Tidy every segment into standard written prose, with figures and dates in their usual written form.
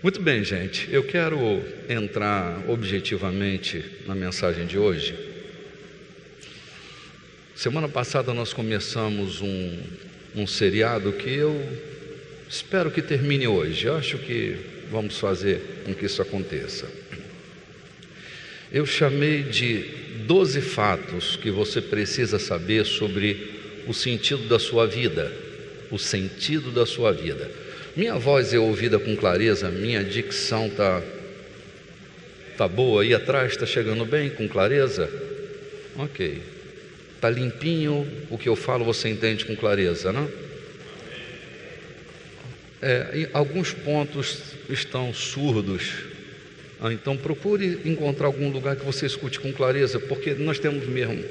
Muito bem, gente, eu quero entrar objetivamente na mensagem de hoje. Semana passada nós começamos um seriado que eu espero que termine hoje. Eu acho que vamos fazer com que isso aconteça. Eu chamei de 12 fatos que você precisa saber sobre o sentido da sua vida. O sentido da sua vida. Minha voz é ouvida com clareza, minha dicção tá boa aí atrás, está chegando bem, com clareza? Ok. Está limpinho, o que eu falo você entende com clareza, não? Alguns pontos estão surdos, então procure encontrar algum lugar que você escute com clareza, porque nós temos mesmo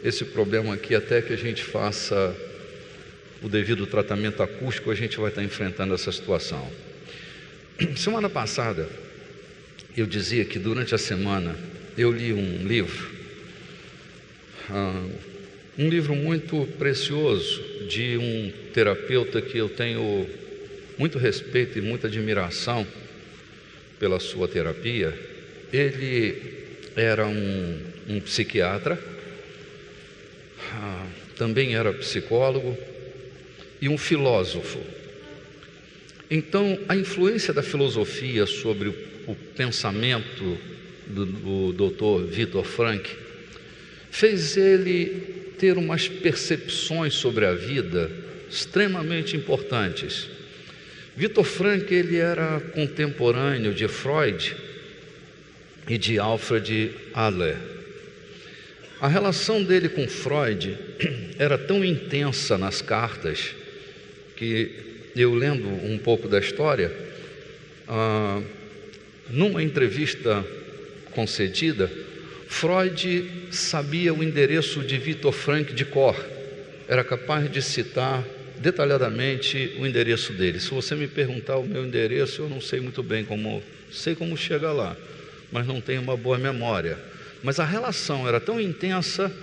esse problema aqui, até que a gente faça o devido tratamento acústico, a gente vai estar enfrentando essa situação. Semana passada, eu dizia que durante a semana eu li um livro muito precioso de um terapeuta que eu tenho muito respeito e muita admiração pela sua terapia. Ele era um psiquiatra, também era psicólogo e um filósofo. Então, a influência da filosofia sobre o pensamento do Dr. Viktor Frankl fez ele ter umas percepções sobre a vida extremamente importantes. Viktor Frankl, ele era contemporâneo de Freud e de Alfred Adler. A relação dele com Freud era tão intensa nas cartas que eu, lendo um pouco da história, numa entrevista concedida, Freud sabia o endereço de Viktor Frankl de cor, era capaz de citar detalhadamente o endereço dele. Se você me perguntar o meu endereço, eu não sei muito bem sei como chegar lá, mas não tenho uma boa memória. Mas a relação era tão intensa,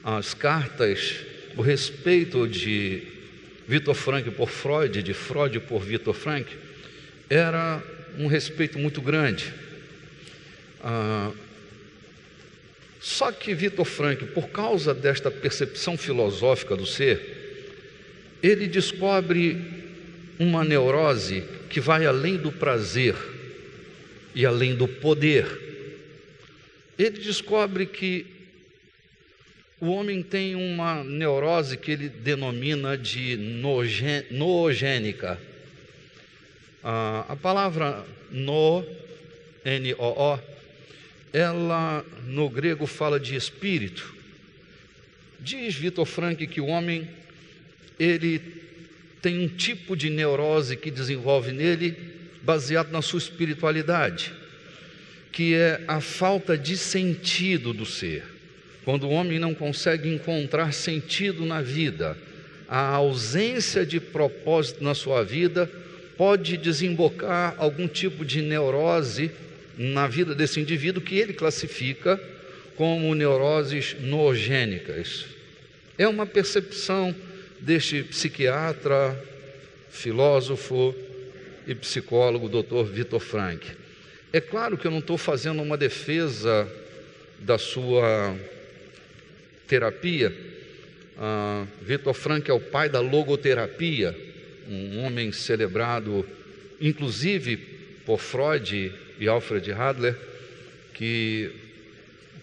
as cartas, o respeito de Viktor Frankl por Freud, de Freud por Viktor Frankl, era um respeito muito grande. Só que Viktor Frankl, por causa desta percepção filosófica do ser, ele descobre uma neurose que vai além do prazer e além do poder. Ele descobre que o homem tem uma neurose que ele denomina de noogênica. A palavra N-O-O, ela no grego fala de espírito. Diz Viktor Frankl que o homem, ele tem um tipo de neurose que desenvolve nele baseado na sua espiritualidade, que é a falta de sentido do ser. Quando o homem não consegue encontrar sentido na vida, a ausência de propósito na sua vida pode desembocar algum tipo de neurose na vida desse indivíduo, que ele classifica como neuroses noogênicas. É uma percepção deste psiquiatra, filósofo e psicólogo, Dr. Viktor Frankl. É claro que eu não estou fazendo uma defesa da sua terapia. Viktor Frankl é o pai da logoterapia, um homem celebrado, inclusive, por Freud e Alfred Adler, que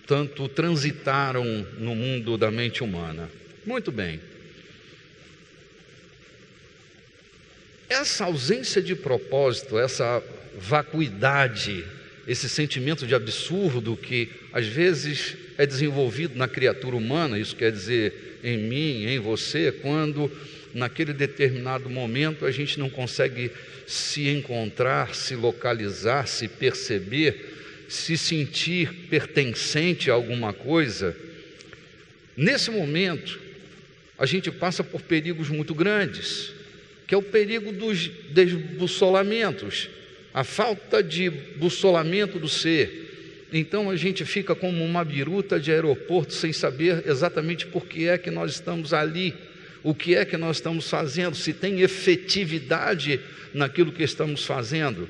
tanto transitaram no mundo da mente humana. Muito bem. Essa ausência de propósito, essa vacuidade, esse sentimento de absurdo que às vezes é desenvolvido na criatura humana, isso quer dizer em mim, em você, quando naquele determinado momento a gente não consegue se encontrar, se localizar, se perceber, se sentir pertencente a alguma coisa. Nesse momento, a gente passa por perigos muito grandes, que é o perigo dos desbussolamentos, a falta de bussolamento do ser. Então a gente fica como uma biruta de aeroporto sem saber exatamente por que é que nós estamos ali, o que é que nós estamos fazendo, se tem efetividade naquilo que estamos fazendo.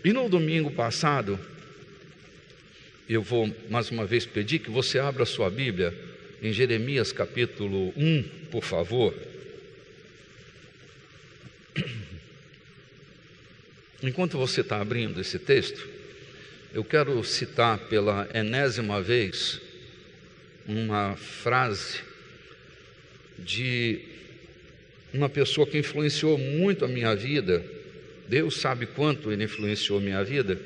E no domingo passado, eu vou mais uma vez pedir que você abra sua Bíblia em Jeremias capítulo 1, por favor. Enquanto você está abrindo esse texto, eu quero citar pela enésima vez uma frase de uma pessoa que influenciou muito a minha vida. Deus sabe quanto ele influenciou a minha vida,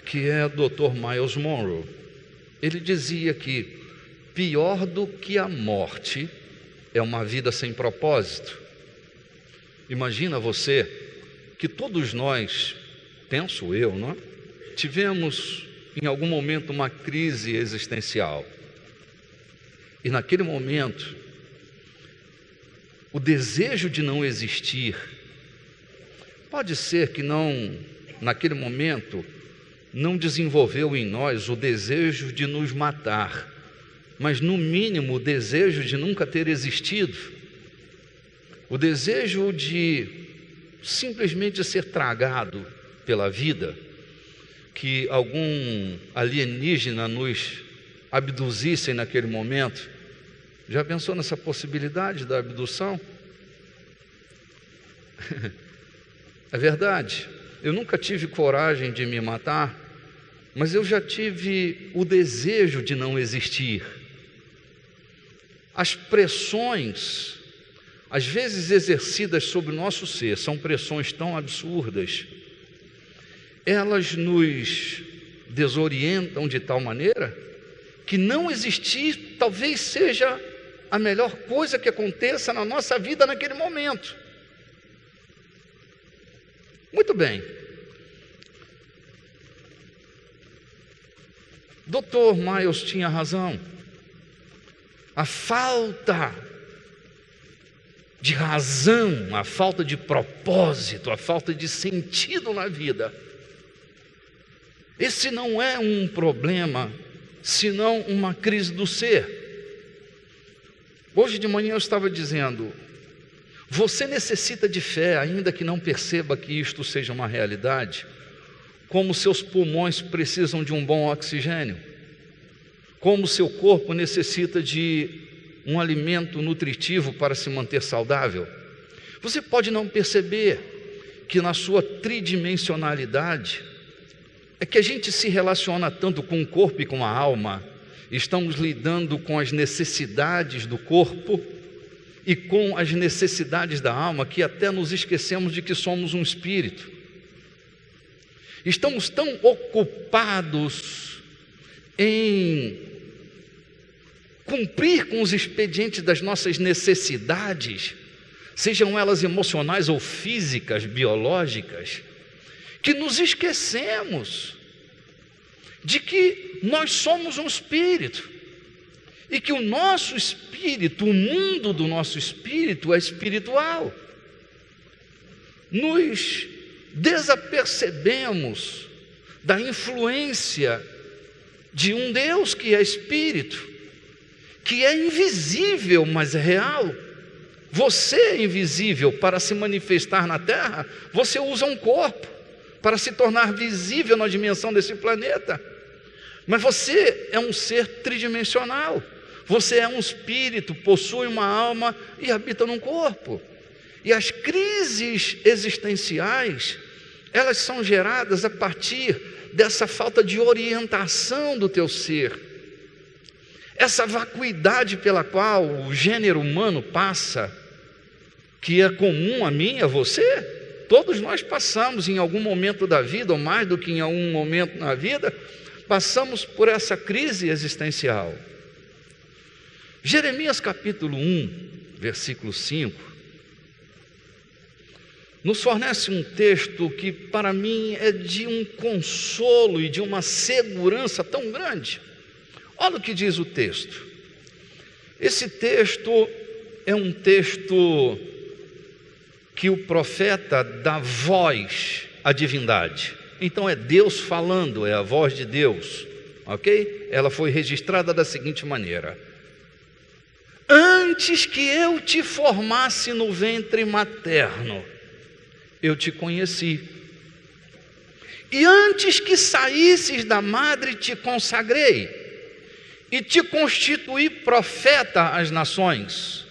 que é o Dr. Myles Munroe. Ele dizia que pior do que a morte é uma vida sem propósito. Imagina você que todos nós, penso eu, não é? Tivemos em algum momento uma crise existencial. E naquele momento, o desejo de não existir, pode ser que naquele momento, não desenvolveu em nós o desejo de nos matar, mas no mínimo o desejo de nunca ter existido, o desejo de simplesmente ser tragado pela vida, que algum alienígena nos abduzissem naquele momento. Já pensou nessa possibilidade da abdução? É verdade, eu nunca tive coragem de me matar, mas eu já tive o desejo de não existir. As pressões, às vezes exercidas sobre o nosso ser, são pressões tão absurdas, elas nos desorientam de tal maneira que não existir talvez seja a melhor coisa que aconteça na nossa vida naquele momento. Muito bem. Dr. Myles tinha razão. A falta de razão, a falta de propósito, a falta de sentido na vida, esse não é um problema, senão uma crise do ser. Hoje de manhã eu estava dizendo, você necessita de fé, ainda que não perceba que isto seja uma realidade, como seus pulmões precisam de um bom oxigênio, como seu corpo necessita de um alimento nutritivo para se manter saudável. Você pode não perceber que na sua tridimensionalidade é que a gente se relaciona tanto com o corpo e com a alma, estamos lidando com as necessidades do corpo e com as necessidades da alma, que até nos esquecemos de que somos um espírito. Estamos tão ocupados em cumprir com os expedientes das nossas necessidades, sejam elas emocionais ou físicas, biológicas, que nos esquecemos de que nós somos um espírito e que o nosso espírito, o mundo do nosso espírito é espiritual. Nos desapercebemos da influência de um Deus que é espírito, que é invisível, mas é real. Você é invisível. Para se manifestar na terra, você usa um corpo para se tornar visível na dimensão desse planeta, mas você é um ser tridimensional. Você é um espírito, possui uma alma e habita num corpo. E as crises existenciais, elas são geradas a partir dessa falta de orientação do teu ser, essa vacuidade pela qual o gênero humano passa, que é comum a mim e a você. Todos nós passamos em algum momento da vida, ou mais do que em algum momento na vida, passamos por essa crise existencial. Jeremias capítulo 1, versículo 5, nos fornece um texto que para mim é de um consolo e de uma segurança tão grande. Olha o que diz o texto. Esse texto é um texto que o profeta dá voz à divindade. Então é Deus falando, é a voz de Deus, ok? Ela foi registrada da seguinte maneira: antes que eu te formasse no ventre materno, eu te conheci. E antes que saísses da madre te consagrei, e te constituí profeta às nações.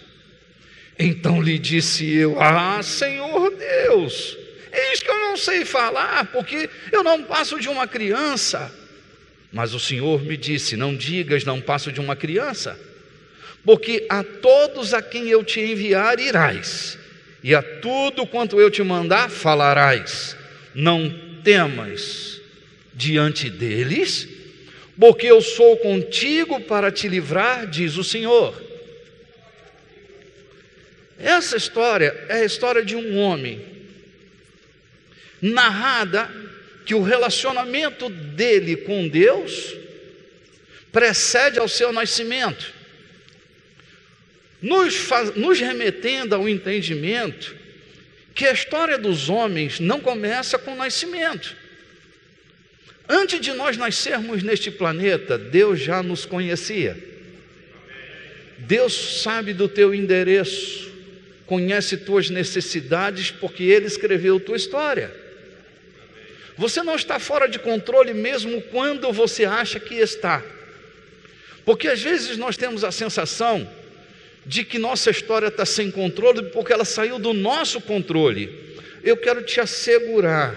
Então lhe disse eu: Senhor Deus, eis que eu não sei falar, porque eu não passo de uma criança. Mas o Senhor me disse: não digas, não passo de uma criança, porque a todos a quem eu te enviar irás, e a tudo quanto eu te mandar falarás. Não temas diante deles, porque eu sou contigo para te livrar, diz o Senhor. Essa história é a história de um homem, narrada que o relacionamento dele com Deus precede ao seu nascimento, nos remetendo ao entendimento que a história dos homens não começa com o nascimento. Antes de nós nascermos neste planeta, Deus já nos conhecia. Deus sabe do teu endereço, conhece tuas necessidades, porque Ele escreveu tua história. Você não está fora de controle mesmo quando você acha que está. Porque às vezes nós temos a sensação de que nossa história está sem controle, porque ela saiu do nosso controle. Eu quero te assegurar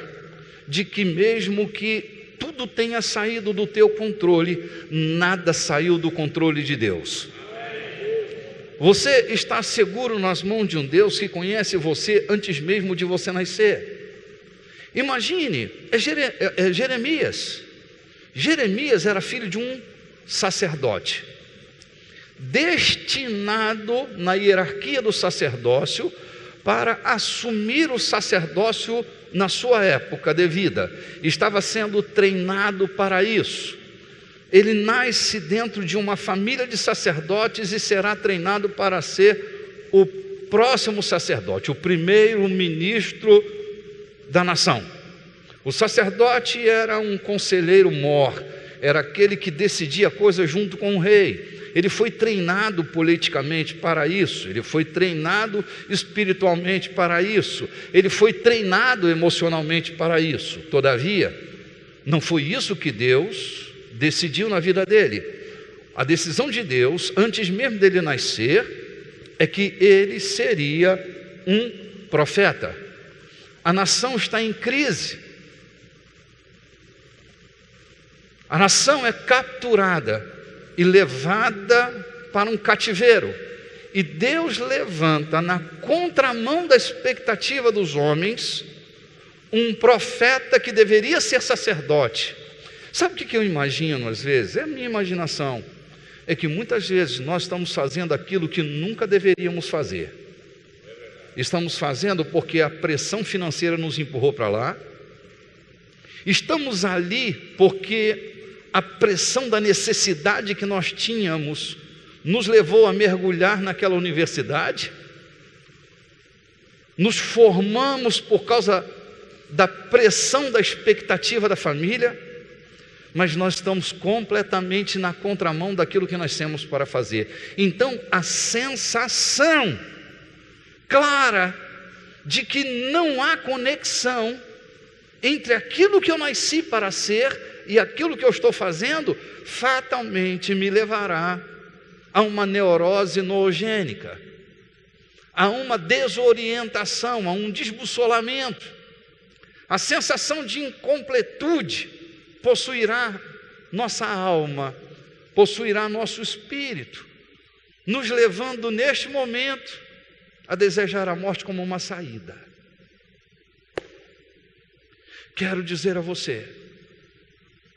de que mesmo que tudo tenha saído do teu controle, nada saiu do controle de Deus. Você está seguro nas mãos de um Deus que conhece você antes mesmo de você nascer. Imagine, Jeremias. Jeremias era filho de um sacerdote, destinado na hierarquia do sacerdócio para assumir o sacerdócio na sua época de vida. Estava sendo treinado para isso. Ele nasce dentro de uma família de sacerdotes e será treinado para ser o próximo sacerdote, o primeiro ministro da nação. O sacerdote era um conselheiro mor, era aquele que decidia coisas junto com o rei. Ele foi treinado politicamente para isso, ele foi treinado espiritualmente para isso, ele foi treinado emocionalmente para isso. Todavia, não foi isso que Deus decidiu na vida dele. A decisão de Deus, antes mesmo dele nascer, é que ele seria um profeta. A nação está em crise. A nação é capturada e levada para um cativeiro. E Deus levanta na contramão da expectativa dos homens um profeta que deveria ser sacerdote. Sabe o que eu imagino às vezes? É a minha imaginação. É que muitas vezes nós estamos fazendo aquilo que nunca deveríamos fazer. Estamos fazendo porque a pressão financeira nos empurrou para lá. Estamos ali porque a pressão da necessidade que nós tínhamos nos levou a mergulhar naquela universidade. Nos formamos por causa da pressão da expectativa da família, mas nós estamos completamente na contramão daquilo que nós temos para fazer. Então, a sensação clara de que não há conexão entre aquilo que eu nasci para ser e aquilo que eu estou fazendo, fatalmente me levará a uma neurose noogênica, a uma desorientação, a um desbussolamento. A sensação de incompletude possuirá nossa alma, possuirá nosso espírito, nos levando neste momento a desejar a morte como uma saída. Quero dizer a você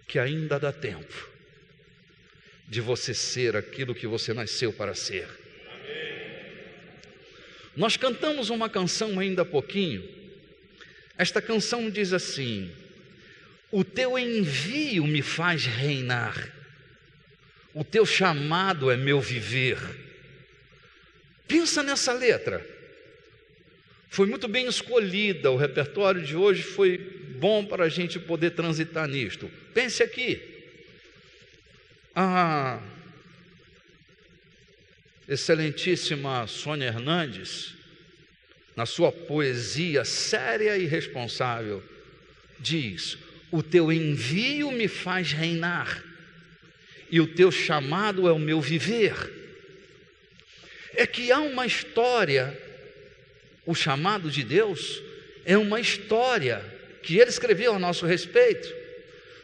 que ainda dá tempo de você ser aquilo que você nasceu para ser. Nós cantamos uma canção ainda há pouquinho. Esta canção diz assim: o teu envio me faz reinar, o teu chamado é meu viver. Pensa nessa letra. Foi muito bem escolhida, o repertório de hoje foi bom para a gente poder transitar nisto. Pense aqui. A excelentíssima Sônia Hernandes na sua poesia séria e responsável, diz: o teu envio me faz reinar, e o teu chamado é o meu viver. É que há uma história, o chamado de Deus é uma história que ele escreveu a nosso respeito.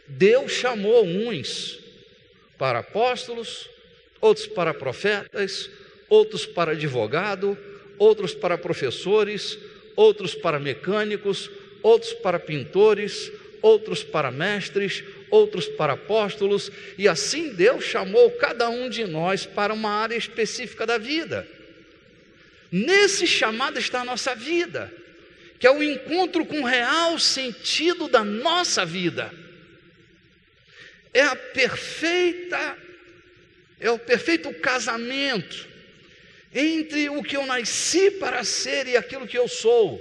Deus chamou uns para apóstolos, outros para profetas, outros para advogado, outros para professores, outros para mecânicos, outros para pintores, outros para mestres, outros para apóstolos, e assim Deus chamou cada um de nós para uma área específica da vida. Nesse chamado está a nossa vida, que é o encontro com o real sentido da nossa vida. É o perfeito casamento entre o que eu nasci para ser e aquilo que eu sou.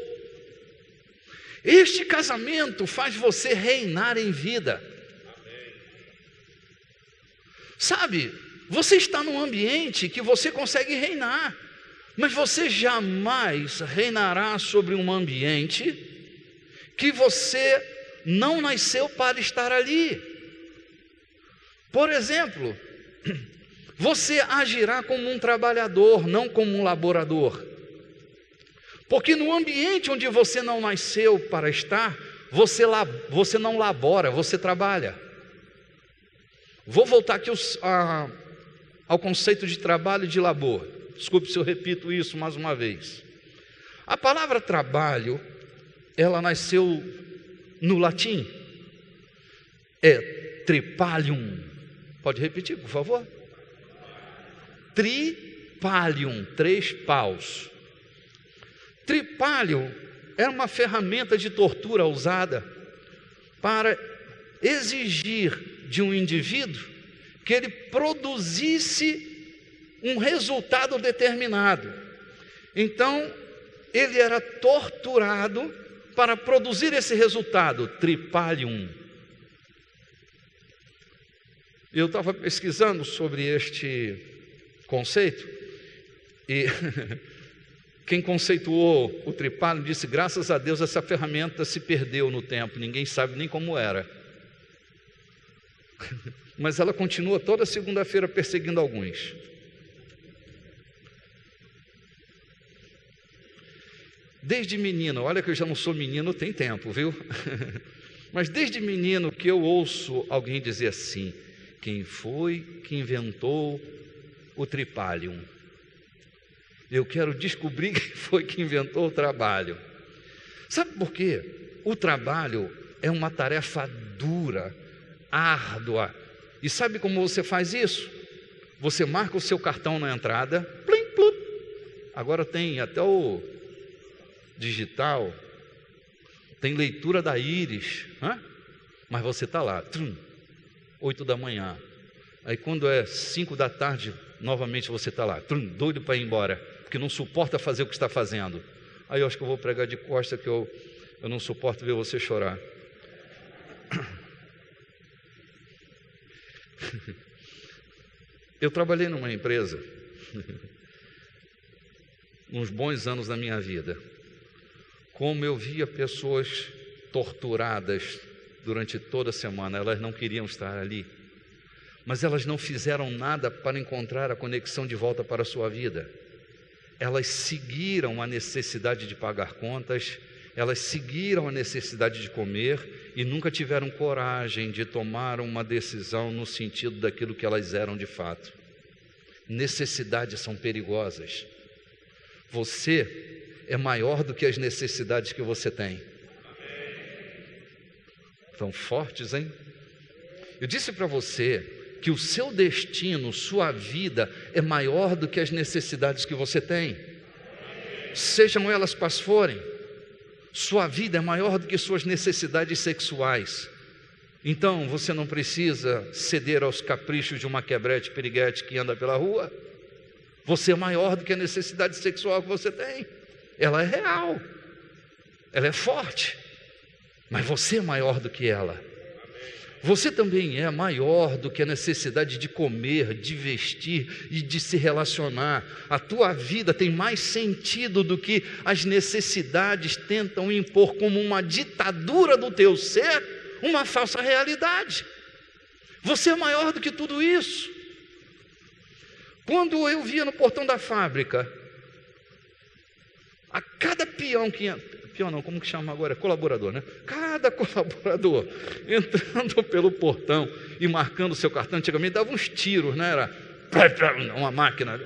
Este casamento faz você reinar em vida. Sabe, você está num ambiente que você consegue reinar, mas você jamais reinará sobre um ambiente que você não nasceu para estar ali. Por exemplo, você agirá como um trabalhador, não como um laborador. Porque no ambiente onde você não nasceu para estar, você não labora, você trabalha. Vou voltar aqui ao conceito de trabalho e de labor. Desculpe se eu repito isso mais uma vez. A palavra trabalho, ela nasceu no latim. É tripalium. Pode repetir, por favor? Tripalium, 3 paus. Tripalho era uma ferramenta de tortura usada para exigir de um indivíduo que ele produzisse um resultado determinado. Então, ele era torturado para produzir esse resultado, tripalium. Eu estava pesquisando sobre este conceito e quem conceituou o tripalium disse: graças a Deus essa ferramenta se perdeu no tempo, ninguém sabe nem como era. Mas ela continua toda segunda-feira perseguindo alguns. Desde menino, olha que eu já não sou menino tem tempo, viu? Mas desde menino que eu ouço alguém dizer assim: quem foi que inventou o tripalium? Eu quero descobrir quem foi que inventou o trabalho. Sabe por quê? O trabalho é uma tarefa dura, árdua. E sabe como você faz isso? Você marca o seu cartão na entrada, plim, plum. Agora tem até o digital, tem leitura da íris, mas você está lá, 8 da manhã. Aí quando é 5 da tarde, novamente você está lá, doido para ir embora, porque não suporta fazer o que está fazendo. Aí eu acho que eu vou pregar de costa, que eu não suporto ver você chorar. Eu trabalhei numa empresa uns bons anos da minha vida. Como eu via pessoas torturadas durante toda a semana, elas não queriam estar ali, mas elas não fizeram nada para encontrar a conexão de volta para a sua vida. Elas seguiram a necessidade de pagar contas, elas seguiram a necessidade de comer e nunca tiveram coragem de tomar uma decisão no sentido daquilo que elas eram de fato. Necessidades são perigosas. Você é maior do que as necessidades que você tem. Tão fortes, hein? Eu disse para você que o seu destino, sua vida é maior do que as necessidades que você tem. Sejam elas quais forem. Sua vida é maior do que suas necessidades sexuais. Então você não precisa ceder aos caprichos de uma quebrete piriguete que anda pela rua. Você é maior do que a necessidade sexual que você tem. Ela é real, ela é forte, mas você é maior do que ela. Você também é maior do que a necessidade de comer, de vestir e de se relacionar. A tua vida tem mais sentido do que as necessidades tentam impor como uma ditadura do teu ser, uma falsa realidade. Você é maior do que tudo isso. Quando eu via no portão da fábrica, a cada peão que entra, peão não, como que chama agora? Colaborador, né? Cada colaborador entrando pelo portão e marcando o seu cartão, antigamente dava uns tiros, né? Era uma máquina.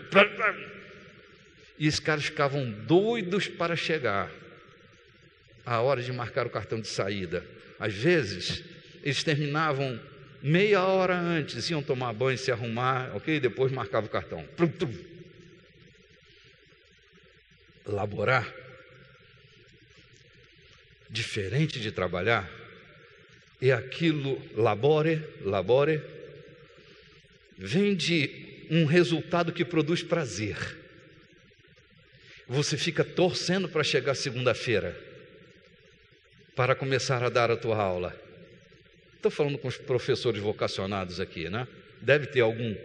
E esses caras ficavam doidos para chegar a hora de marcar o cartão de saída. Às vezes, eles terminavam meia hora antes, iam tomar banho, se arrumar, ok? Depois marcava o cartão. Laborar, diferente de trabalhar, é aquilo, labore, vem de um resultado que produz prazer. Você fica torcendo para chegar segunda-feira, para começar a dar a tua aula. Estou falando com os professores vocacionados aqui, né? Deve ter algum.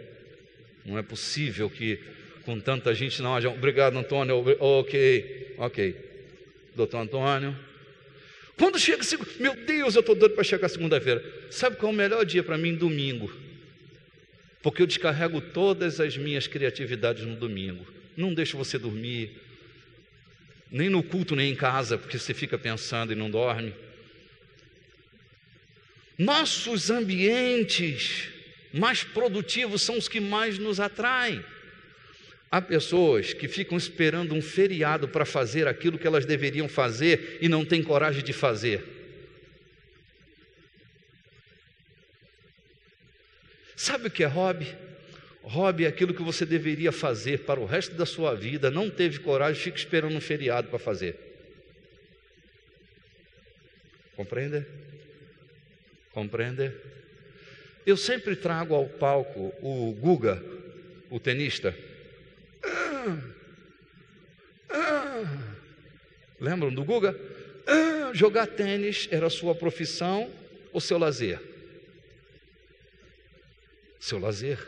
Não é possível que com tanta gente não haja. Obrigado, Antônio. Ok. Doutor Antônio. Quando chega, meu Deus, eu estou doido para chegar segunda-feira. Sabe qual é o melhor dia para mim? Domingo. Porque eu descarrego todas as minhas criatividades no domingo. Não deixo você dormir, nem no culto, nem em casa, porque você fica pensando e não dorme. Nossos ambientes mais produtivos são os que mais nos atraem. Há pessoas que ficam esperando um feriado para fazer aquilo que elas deveriam fazer e não têm coragem de fazer. Sabe o que é hobby? Hobby é aquilo que você deveria fazer para o resto da sua vida, não teve coragem, fica esperando um feriado para fazer. Compreende? Eu sempre trago ao palco o Guga, o tenista. Lembram do Guga? Jogar tênis era sua profissão ou seu lazer? Seu lazer.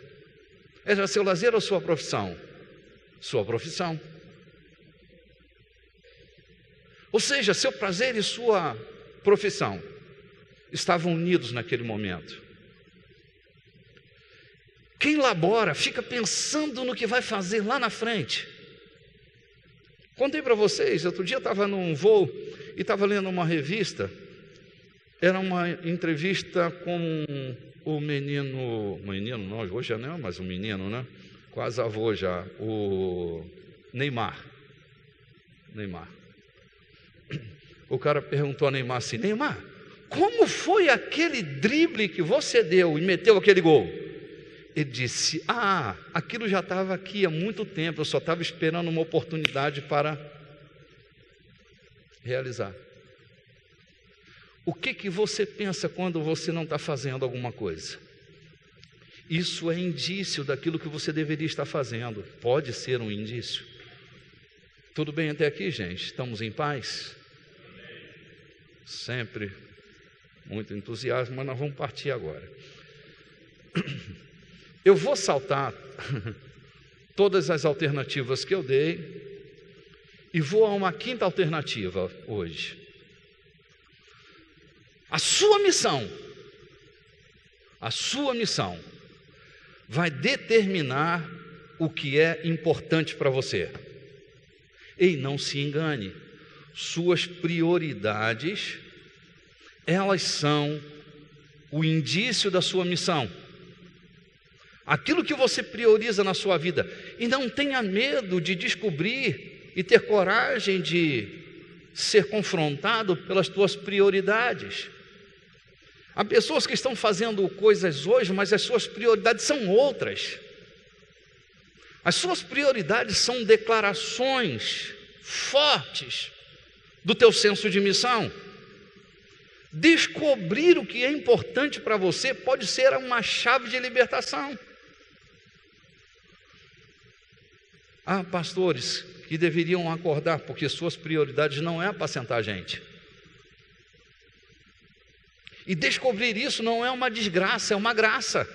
Era seu lazer ou sua profissão? Sua profissão. Ou seja, seu prazer e sua profissão estavam unidos naquele momento. Quem labora fica pensando no que vai fazer lá na frente. Contei para vocês, outro dia eu estava num voo e estava lendo uma revista. Era uma entrevista com o menino não, hoje já não, mas o menino, né? Quase avô já, o Neymar. O cara perguntou a Neymar assim: Neymar, como foi aquele drible que você deu e meteu aquele gol? Ele disse: aquilo já estava aqui há muito tempo, eu só estava esperando uma oportunidade para realizar. O que você pensa quando você não está fazendo alguma coisa? Isso é indício daquilo que você deveria estar fazendo. Pode ser um indício. Tudo bem até aqui, gente? Estamos em paz? Sempre muito entusiasmo, mas nós vamos partir agora. Eu vou saltar todas as alternativas que eu dei e vou a uma quinta alternativa hoje. A sua missão vai determinar o que é importante para você. E não se engane, suas prioridades, elas são o indício da sua missão. Aquilo que você prioriza na sua vida. E não tenha medo de descobrir e ter coragem de ser confrontado pelas tuas prioridades. Há pessoas que estão fazendo coisas hoje, mas as suas prioridades são outras. As suas prioridades são declarações fortes do teu senso de missão. Descobrir o que é importante para você pode ser uma chave de libertação. Há pastores que deveriam acordar, porque suas prioridades não é apacentar a gente. E descobrir isso não é uma desgraça, é uma graça.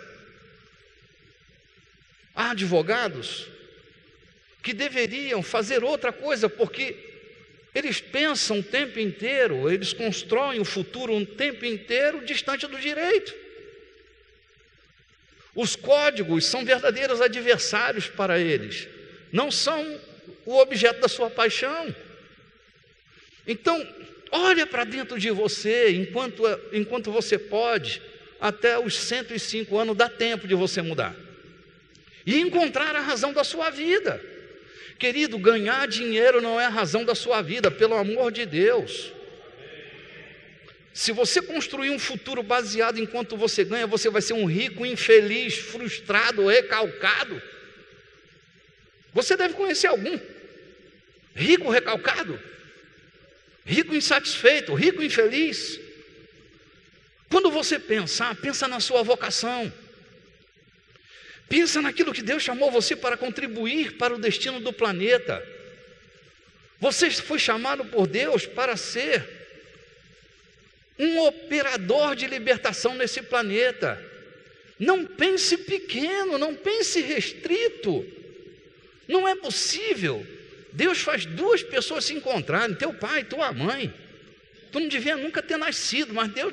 Há advogados que deveriam fazer outra coisa, porque eles pensam o tempo inteiro, eles constroem o futuro um tempo inteiro distante do direito. Os códigos são verdadeiros adversários para eles, não são o objeto da sua paixão. Então, olha para dentro de você, enquanto você pode, até os 105 anos dá tempo de você mudar e encontrar a razão da sua vida. Querido, ganhar dinheiro não é a razão da sua vida, pelo amor de Deus. Se você construir um futuro baseado enquanto você ganha, você vai ser um rico infeliz, frustrado, recalcado. Você deve conhecer algum rico recalcado, rico insatisfeito, rico infeliz. Quando você pensa na sua vocação. Pensa naquilo que Deus chamou você para contribuir para o destino do planeta. Você foi chamado por Deus para ser um operador de libertação nesse planeta. Não pense pequeno, não pense restrito. Não é possível. Deus faz duas pessoas se encontrarem, teu pai e tua mãe. Tu não devia nunca ter nascido, mas Deus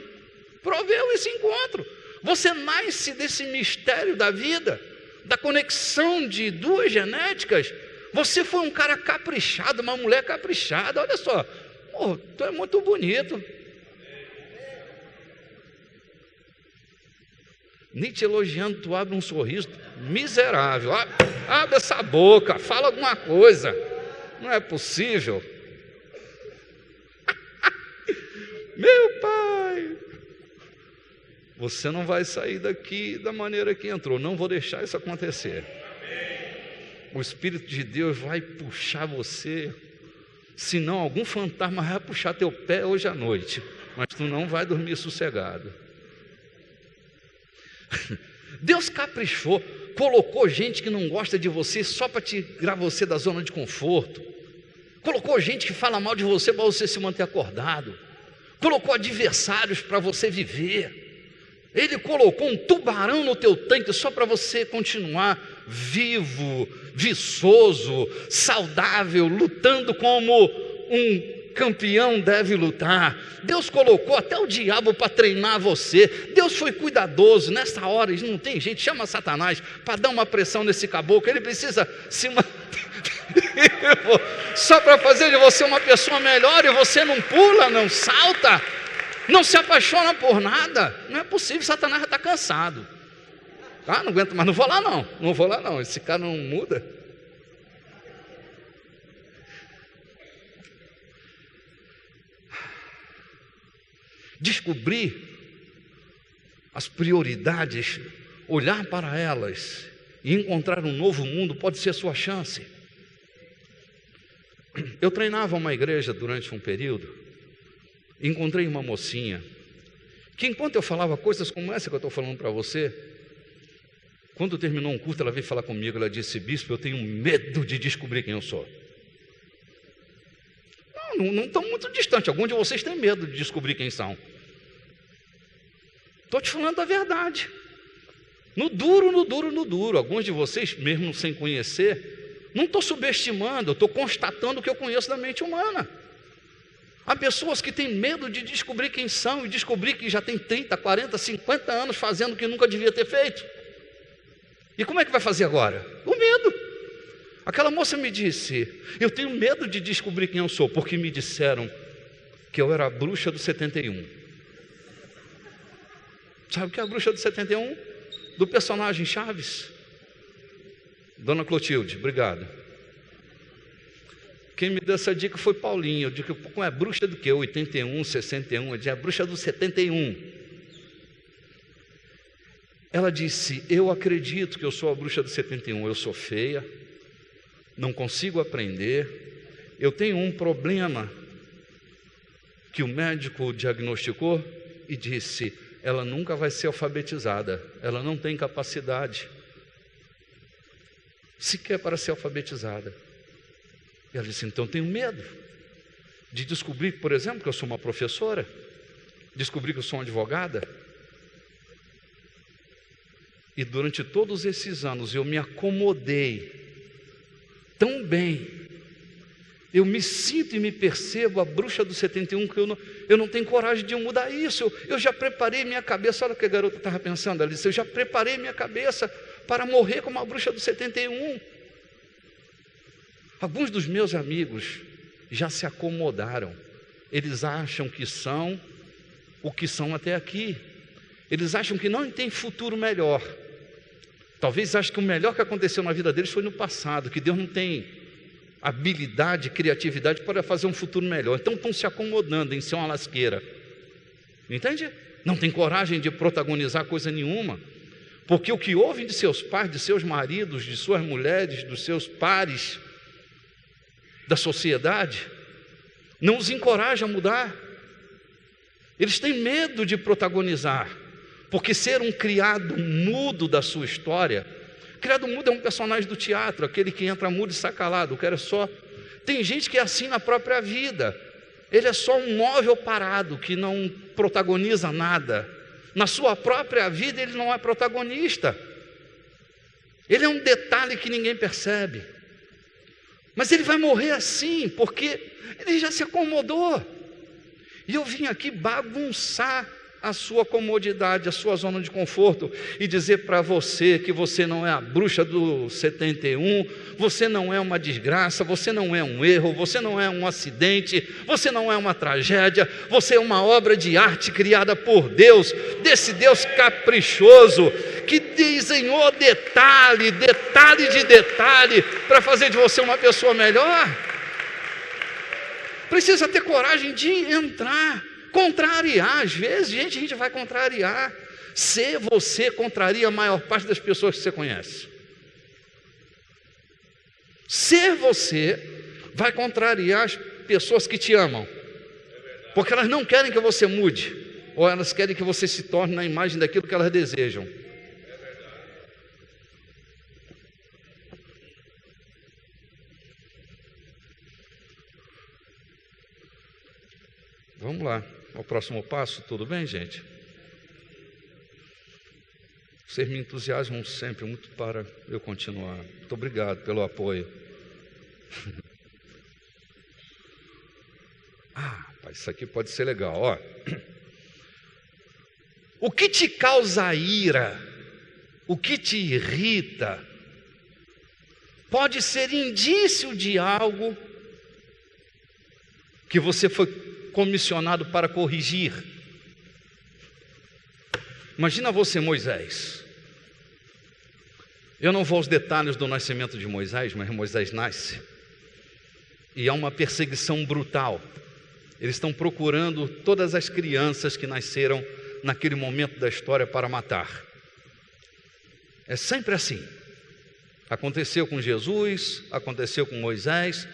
proveu esse encontro. Você nasce desse mistério da vida, da conexão de duas genéticas. Você foi um cara caprichado, uma mulher caprichada. Olha só, tu é muito bonito. Nem te elogiando, tu abre um sorriso miserável. Abre essa boca, fala alguma coisa. Não é possível. Meu pai, você não vai sair daqui da maneira que entrou. Não vou deixar isso acontecer. O Espírito de Deus vai puxar você. Senão algum fantasma vai puxar teu pé hoje à noite. Mas tu não vai dormir sossegado. Deus caprichou, colocou gente que não gosta de você só para tirar você da zona de conforto. Colocou gente que fala mal de você para você se manter acordado. Colocou adversários para você viver. Ele colocou um tubarão no teu tanque só para você continuar vivo, viçoso, saudável, lutando como um campeão deve lutar. Deus colocou até o diabo para treinar você. Deus foi cuidadoso. Nessa hora, não tem jeito, chama Satanás para dar uma pressão nesse caboclo. Ele precisa se manter só para fazer de você uma pessoa melhor. E você não pula, não salta, não se apaixona por nada. Não é possível, Satanás já está cansado. Não aguento mais, não vou lá não, esse cara não muda. Descobrir as prioridades, olhar para elas e encontrar um novo mundo pode ser a sua chance. Eu treinava uma igreja durante um período, encontrei uma mocinha que, enquanto eu falava coisas como essa que eu estou falando para você, quando terminou um culto, ela veio falar comigo. Ela disse: bispo, eu tenho medo de descobrir quem eu sou. Não estão muito distante. Alguns de vocês têm medo de descobrir quem são. Estou te falando a verdade. No duro. Alguns de vocês, mesmo sem conhecer, não estou subestimando, eu estou constatando o que eu conheço da mente humana. Há pessoas que têm medo de descobrir quem são e descobrir que já tem 30, 40, 50 anos fazendo o que nunca devia ter feito. E como é que vai fazer agora? O medo. Aquela moça me disse: eu tenho medo de descobrir quem eu sou, porque me disseram que eu era a bruxa do 71. Sabe o que é a bruxa do 71? Do personagem Chaves. Dona Clotilde, obrigado. Quem me deu essa dica foi Paulinho. Eu disse: como é bruxa do quê? 81, 61. Eu disse: é a bruxa do 71. Ela disse: eu acredito que eu sou a bruxa do 71. Eu sou feia, não consigo aprender, eu tenho um problema que o médico diagnosticou e disse: ela nunca vai ser alfabetizada, ela não tem capacidade sequer para ser alfabetizada. E ela disse: então tenho medo de descobrir, por exemplo, que eu sou uma professora. descobri que eu sou uma advogada. E durante todos esses anos eu me acomodei tão bem. Eu me sinto e me percebo a bruxa do 71, que eu não tenho coragem de mudar isso. Eu já preparei minha cabeça, olha o que a garota estava pensando ali, eu já preparei minha cabeça para morrer como a bruxa do 71. Alguns dos meus amigos já se acomodaram. Eles acham que são o que são até aqui. Eles acham que não tem futuro melhor. Talvez achem que o melhor que aconteceu na vida deles foi no passado, que Deus não tem habilidade, criatividade para fazer um futuro melhor. Então estão se acomodando em ser uma lasqueira. Entende? Não tem coragem de protagonizar coisa nenhuma. Porque o que ouvem de seus pais, de seus maridos, de suas mulheres, dos seus pares, da sociedade, não os encoraja a mudar. Eles têm medo de protagonizar, porque ser um criado mudo da sua história, criado mudo é um personagem do teatro, aquele que entra mudo e sai calado, o cara é só... Tem gente que é assim na própria vida, ele é só um móvel parado, que não protagoniza nada. Na sua própria vida ele não é protagonista, ele é um detalhe que ninguém percebe. Mas ele vai morrer assim, porque ele já se acomodou. E eu vim aqui bagunçar a sua comodidade, a sua zona de conforto, e dizer para você que você não é a bruxa do 71, você não é uma desgraça, você não é um erro, você não é um acidente, você não é uma tragédia, você é uma obra de arte criada por Deus, desse Deus caprichoso, que desenhou detalhe de detalhe, para fazer de você uma pessoa melhor. Precisa ter coragem de entrar, contrariar. Às vezes, a gente vai contrariar. Se você contraria a maior parte das pessoas que você conhece, se você vai contrariar as pessoas que te amam, porque elas não querem que você mude, ou elas querem que você se torne na imagem daquilo que elas desejam. Vamos lá, ao próximo passo, tudo bem, gente? Vocês me entusiasmam sempre muito para eu continuar. Muito obrigado pelo apoio. Isso aqui pode ser legal, ó. O que te causa ira, o que te irrita, pode ser indício de algo que você foi comissionado para corrigir. Imagina você, Moisés. Eu não vou aos detalhes do nascimento de Moisés, mas Moisés nasce e há uma perseguição brutal. Eles estão procurando todas as crianças que nasceram naquele momento da história para matar. É sempre assim. Aconteceu com Jesus, aconteceu com Moisés.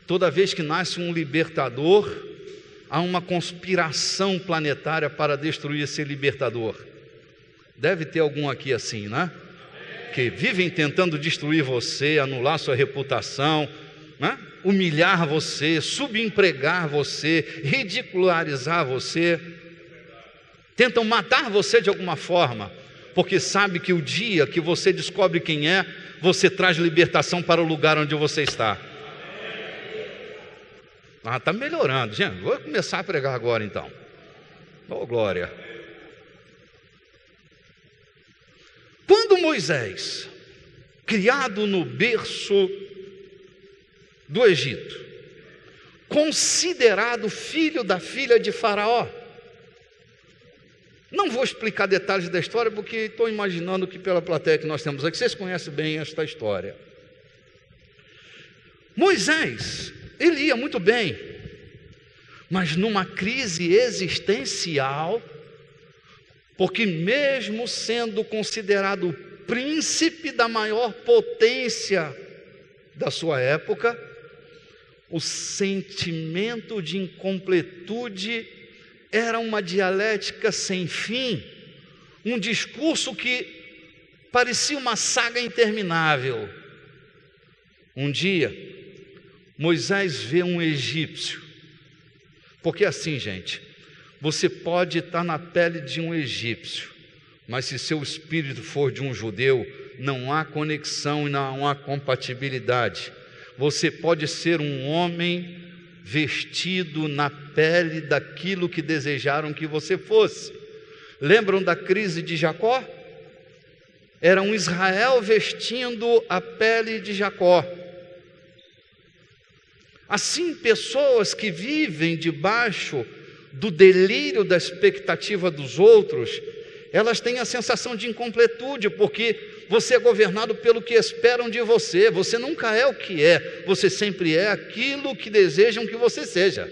Toda vez que nasce um libertador, há uma conspiração planetária para destruir esse libertador. Deve ter algum aqui assim, né? Que vivem tentando destruir você, anular sua reputação, né? Humilhar você, subempregar você, ridicularizar você. Tentam matar você de alguma forma, porque sabe que o dia que você descobre quem é, você traz libertação para o lugar onde você está. Está melhorando, gente. Vou começar a pregar agora então. Oh, glória. Quando Moisés, criado no berço do Egito, considerado filho da filha de Faraó, não vou explicar detalhes da história, porque estou imaginando que pela plateia que nós temos aqui, vocês conhecem bem esta história. Moisés, ele ia muito bem, mas numa crise existencial, porque mesmo sendo considerado o príncipe da maior potência da sua época, o sentimento de incompletude era uma dialética sem fim, um discurso que parecia uma saga interminável. Um dia, Moisés vê um egípcio, porque assim, gente, Você pode estar na pele de um egípcio, mas se seu espírito for de um judeu, não há conexão e não há compatibilidade. Você pode ser um homem vestido na pele daquilo que desejaram que você fosse. Lembram da crise de Jacó? Era um Israel vestindo a pele de Jacó. Assim, pessoas que vivem debaixo do delírio da expectativa dos outros, elas têm a sensação de incompletude, porque você é governado pelo que esperam de você. Você nunca é o que é, você sempre é aquilo que desejam que você seja.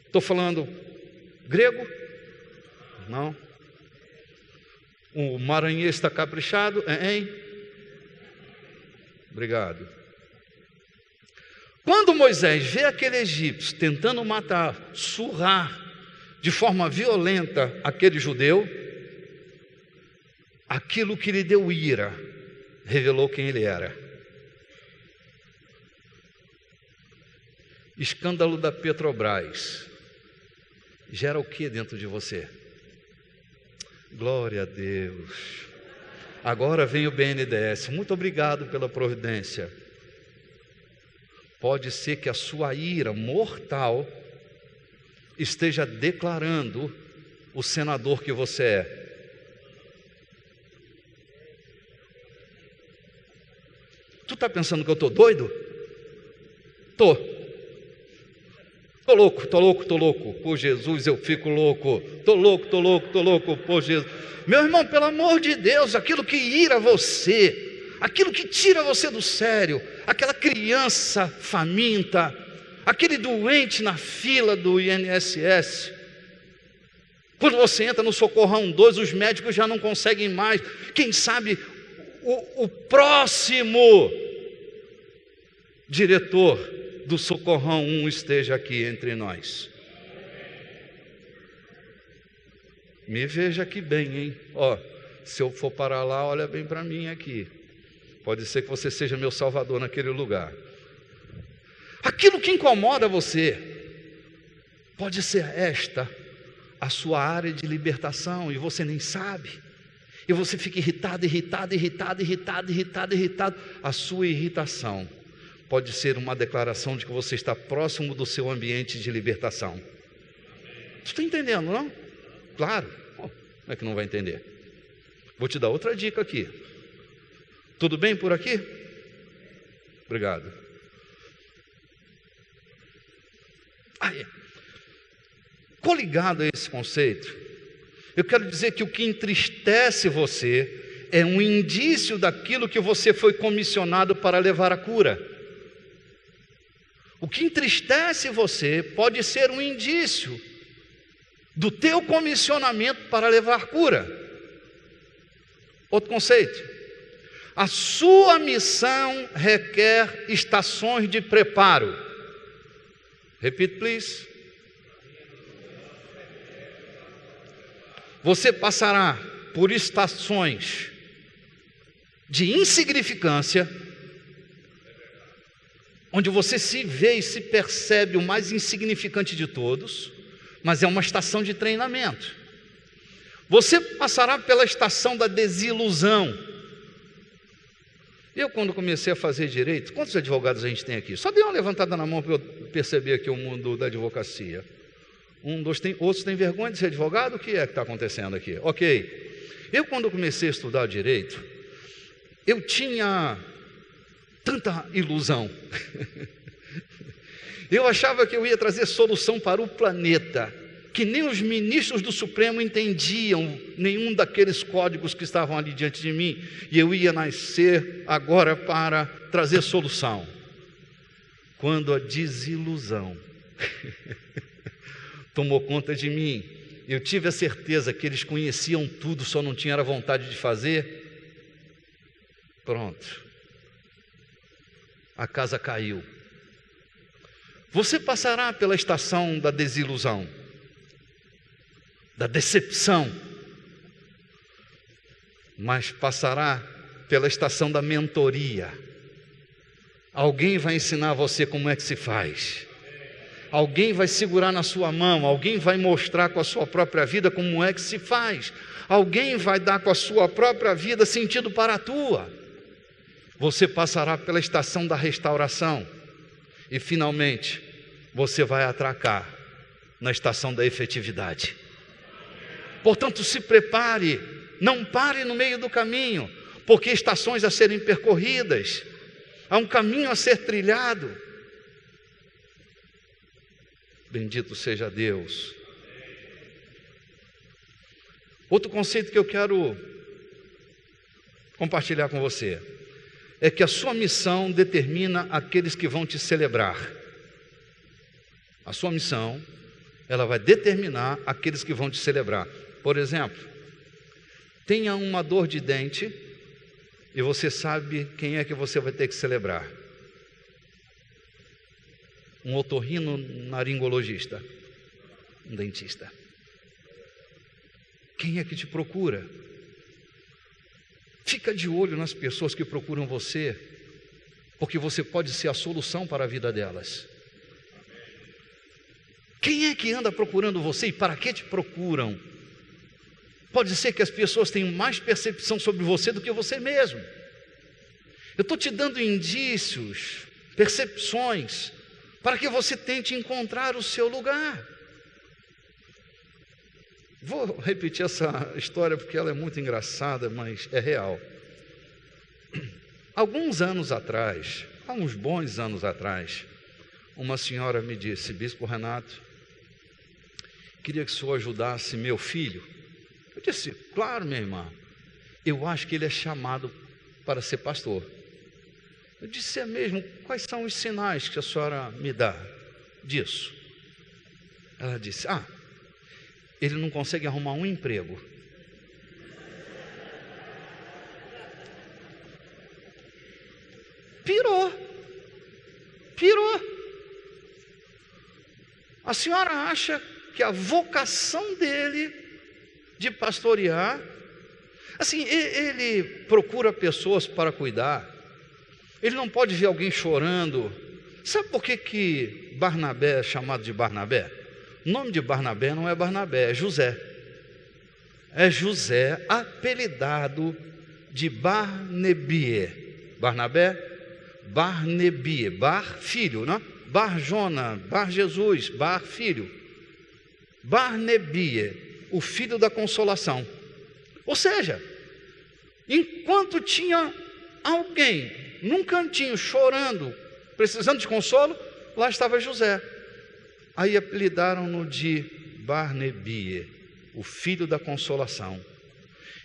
Estou falando grego? Não. O maranhês está caprichado? Hein? Obrigado. Quando Moisés vê aquele egípcio tentando matar, surrar de forma violenta aquele judeu, aquilo que lhe deu ira revelou quem ele era. Escândalo da Petrobras gera o que dentro de você? Glória a Deus. Agora vem o BNDES. Muito obrigado pela providência. Pode ser que a sua ira mortal esteja declarando o senador que você é. Tu está pensando que eu estou doido? Tô louco. Por Jesus eu fico louco. Tô louco, por Jesus. Meu irmão, pelo amor de Deus, aquilo que ira você, aquilo que tira você do sério, aquela criança faminta, aquele doente na fila do INSS, quando você entra no Socorrão 2, os médicos já não conseguem mais. Quem sabe o próximo diretor do Socorrão 1 esteja aqui entre nós. Me veja aqui bem, hein? Ó, se eu for parar lá, olha bem para mim aqui. Pode ser que você seja meu salvador naquele lugar. Aquilo que incomoda você, pode ser esta a sua área de libertação e você nem sabe. E você fica irritado. A sua irritação pode ser uma declaração de que você está próximo do seu ambiente de libertação. Você está entendendo, não? Claro. Como é que não vai entender? Vou te dar outra dica aqui. Tudo bem por aqui? Obrigado. Coligado a esse conceito, eu quero dizer que o que entristece você é um indício daquilo que você foi comissionado para levar à cura. O que entristece você pode ser um indício do teu comissionamento para levar cura. Outro conceito. A sua missão requer estações de preparo. Repeat, please. Você passará por estações de insignificância, onde você se vê e se percebe o mais insignificante de todos, mas é uma estação de treinamento. Você passará pela estação da desilusão. Eu, quando comecei a fazer direito, quantos advogados a gente tem aqui? Só dê uma levantada na mão para eu perceber aqui o mundo da advocacia. Outros têm vergonha de ser advogado? O que é que está acontecendo aqui? Ok. Eu, quando comecei a estudar direito, eu tinha tanta ilusão. Eu achava que eu ia trazer solução para o planeta, que nem os ministros do Supremo entendiam nenhum daqueles códigos que estavam ali diante de mim, e eu ia nascer agora para trazer solução. Quando a desilusão tomou conta de mim, eu tive a certeza que eles conheciam tudo, só não tinham a vontade de fazer. Pronto. A casa caiu. Você passará pela estação da desilusão, da decepção, mas passará pela estação da mentoria. Alguém vai ensinar você como é que se faz. Alguém vai segurar na sua mão, alguém vai mostrar com a sua própria vida como é que se faz. Alguém vai dar com a sua própria vida sentido para a tua. Você passará pela estação da restauração e finalmente você vai atracar na estação da efetividade. Portanto, se prepare, não pare no meio do caminho, porque estações a serem percorridas, há um caminho a ser trilhado. Bendito seja Deus. Outro conceito que eu quero compartilhar com você é que a sua missão determina aqueles que vão te celebrar. A sua missão, ela vai determinar aqueles que vão te celebrar. Por exemplo, tenha uma dor de dente e você sabe quem é que você vai ter que celebrar. Um otorrinolaringologista, um dentista. Quem é que te procura? Fica de olho nas pessoas que procuram você, porque você pode ser a solução para a vida delas. Quem é que anda procurando você e para que te procuram? Pode ser que as pessoas tenham mais percepção sobre você do que você mesmo. Eu estou te dando indícios, percepções, para que você tente encontrar o seu lugar. Vou repetir essa história porque ela é muito engraçada, mas é real. Alguns anos atrás, há uns bons anos atrás, uma senhora me disse: Bispo Renato, queria que o senhor ajudasse meu filho. Eu disse: claro, minha irmã, eu acho que ele é chamado para ser pastor. Eu disse: é mesmo? Quais são os sinais que a senhora me dá disso? Ela disse: ele não consegue arrumar um emprego. Pirou. A senhora acha que a vocação dele de pastorear, assim, ele procura pessoas para cuidar, ele não pode ver alguém chorando. Sabe por que Barnabé é chamado de Barnabé? O nome de Barnabé não é Barnabé, é José. É José, apelidado de Barnebie. Barnabé, Barnebie, Bar, filho, né? Bar Jona, Bar Jesus, Bar, filho. Barnebie, o filho da consolação. Ou seja, enquanto tinha alguém num cantinho chorando, precisando de consolo, lá estava José. Aí apelidaram-no de Barnebie, o filho da consolação.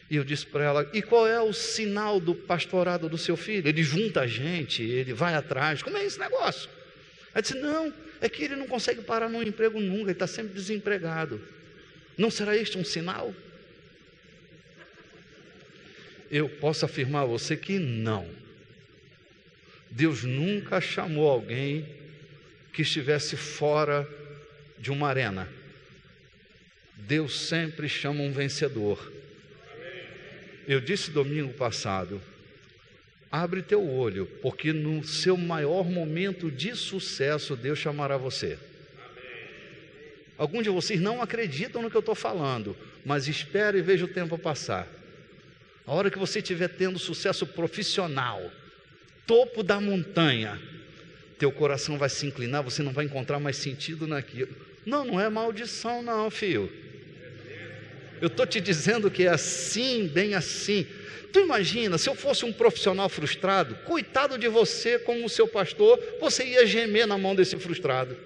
E eu disse para ela: e qual é o sinal do pastorado do seu filho? Ele junta a gente, ele vai atrás, como é esse negócio? Ela disse: não, é que ele não consegue parar num emprego nunca, ele está sempre desempregado. Não será este um sinal? Eu posso afirmar a você que não. Deus nunca chamou alguém que estivesse fora de uma arena. Deus sempre chama um vencedor. Eu disse domingo passado: abre teu olho, porque no seu maior momento de sucesso Deus chamará você. Alguns de vocês não acreditam no que eu estou falando, mas espere e veja o tempo passar. A hora que você estiver tendo sucesso profissional, topo da montanha, teu coração vai se inclinar, você não vai encontrar mais sentido naquilo. Não é maldição não, filho. Eu estou te dizendo que é assim, bem assim. Tu imagina, se eu fosse um profissional frustrado, coitado de você como seu pastor, você ia gemer na mão desse frustrado.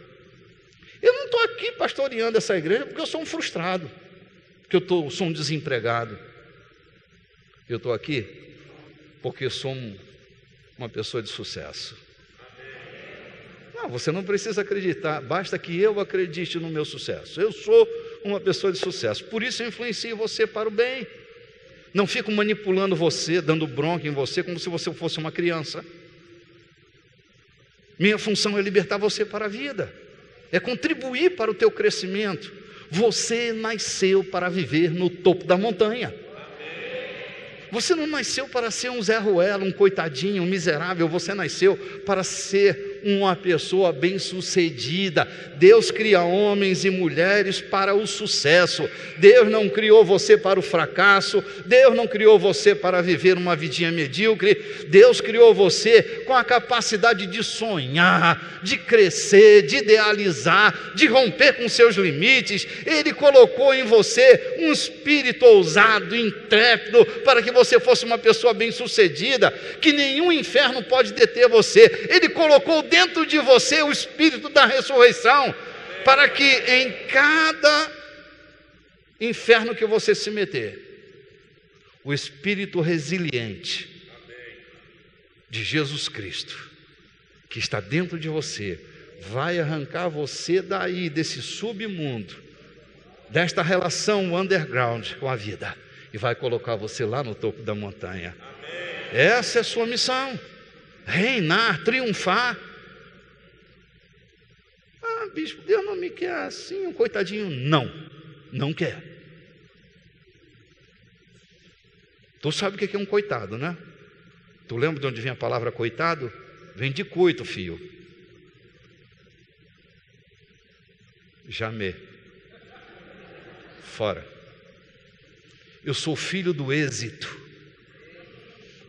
Eu não estou aqui pastoreando essa igreja porque eu sou um frustrado, porque eu sou um desempregado. Eu estou aqui porque eu sou uma pessoa de sucesso. Não, você não precisa acreditar, basta que eu acredite no meu sucesso. Eu sou uma pessoa de sucesso, por isso eu influencio você para o bem. Não fico manipulando você, dando bronca em você como se você fosse uma criança. Minha função é libertar você para a vida, é contribuir para o teu crescimento. Você nasceu para viver no topo da montanha. Você não nasceu para ser um Zé Ruela, um coitadinho, um miserável. Você nasceu para ser uma pessoa bem-sucedida. Deus cria homens e mulheres para o sucesso. Deus não criou você para o fracasso. Deus não criou você para viver uma vidinha medíocre. Deus criou você com a capacidade de sonhar, de crescer, de idealizar, de romper com seus limites. Ele colocou em você um espírito ousado, intrépido, para que você fosse uma pessoa bem-sucedida, que nenhum inferno pode deter você. Ele colocou dentro de você o espírito da ressurreição, para que em cada inferno que você se meter, o espírito resiliente de Jesus Cristo, que está dentro de você, vai arrancar você daí, desse submundo, desta relação underground com a vida, e vai colocar você lá no topo da montanha. Essa é a sua missão: reinar, triunfar. Ah, bispo, Deus não me quer assim, um coitadinho. Não quer. Tu sabe o que é um coitado, né? Tu lembra de onde vem a palavra coitado? Vem de coito, filho. Jamais. Fora. Eu sou filho do êxito.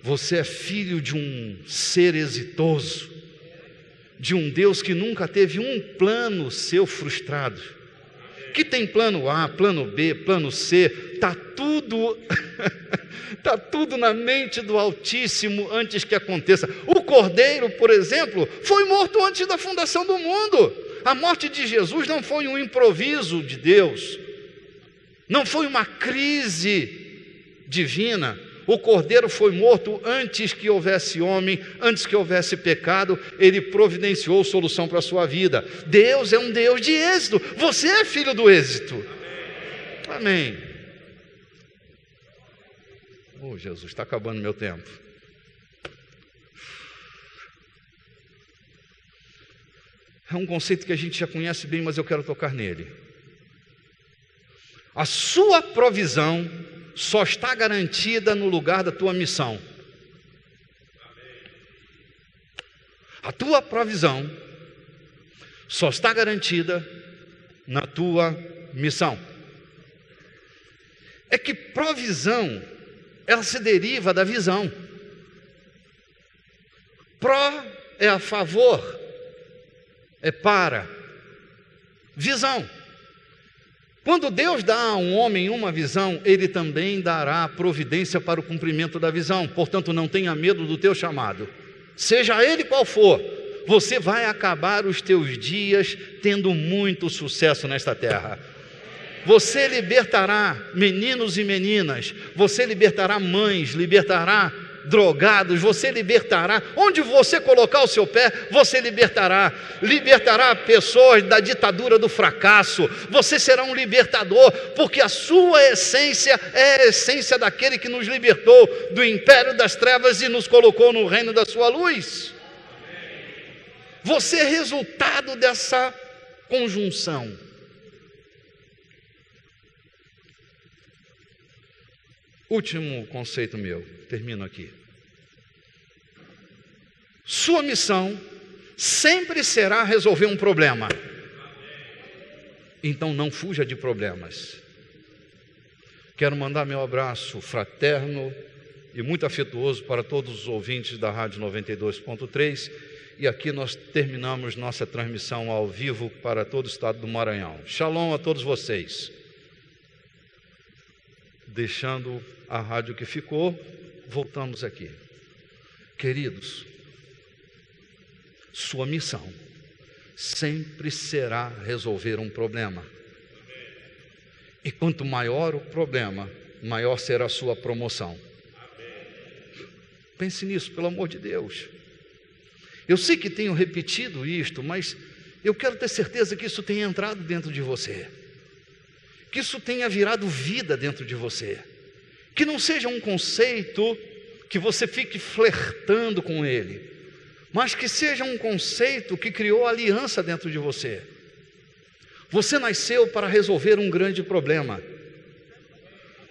Você é filho de um ser exitoso, de um Deus que nunca teve um plano seu frustrado, que tem plano A, plano B, plano C, está tudo tá tudo na mente do Altíssimo antes que aconteça. O Cordeiro, por exemplo, foi morto antes da fundação do mundo. A morte de Jesus não foi um improviso de Deus, não foi uma crise divina. O Cordeiro foi morto antes que houvesse homem, antes que houvesse pecado. Ele providenciou solução para a sua vida. Deus é um Deus de êxito. Você é filho do êxito. Amém. Oh, Jesus, está acabando meu tempo. É um conceito que a gente já conhece bem, mas eu quero tocar nele. A sua provisão só está garantida no lugar da tua missão. A tua provisão só está garantida na tua missão. É que provisão, ela se deriva da visão. Pró é a favor, é para. Visão. Quando Deus dá a um homem uma visão, Ele também dará providência para o cumprimento da visão. Portanto, não tenha medo do teu chamado. Seja ele qual for, você vai acabar os teus dias tendo muito sucesso nesta terra. Você libertará meninos e meninas, você libertará mães, libertará drogados, você libertará, onde você colocar o seu pé, você libertará pessoas da ditadura do fracasso. Você será um libertador, porque a sua essência é a essência daquele que nos libertou do império das trevas e nos colocou no reino da sua luz. Você é resultado dessa conjunção. Último conceito meu, termino aqui. Sua missão sempre será resolver um problema. Então não fuja de problemas. Quero mandar meu abraço fraterno e muito afetuoso para todos os ouvintes da Rádio 92.3. E aqui nós terminamos nossa transmissão ao vivo para todo o estado do Maranhão. Shalom a todos vocês. Deixando a rádio que ficou, voltamos aqui. Queridos, sua missão sempre será resolver um problema. E quanto maior o problema, maior será a sua promoção. Pense nisso, pelo amor de Deus. Eu sei que tenho repetido isto, mas eu quero ter certeza que isso tenha entrado dentro de você, que isso tenha virado vida dentro de você, que não seja um conceito que você fique flertando com ele, mas que seja um conceito que criou aliança dentro de você. Você nasceu para resolver um grande problema.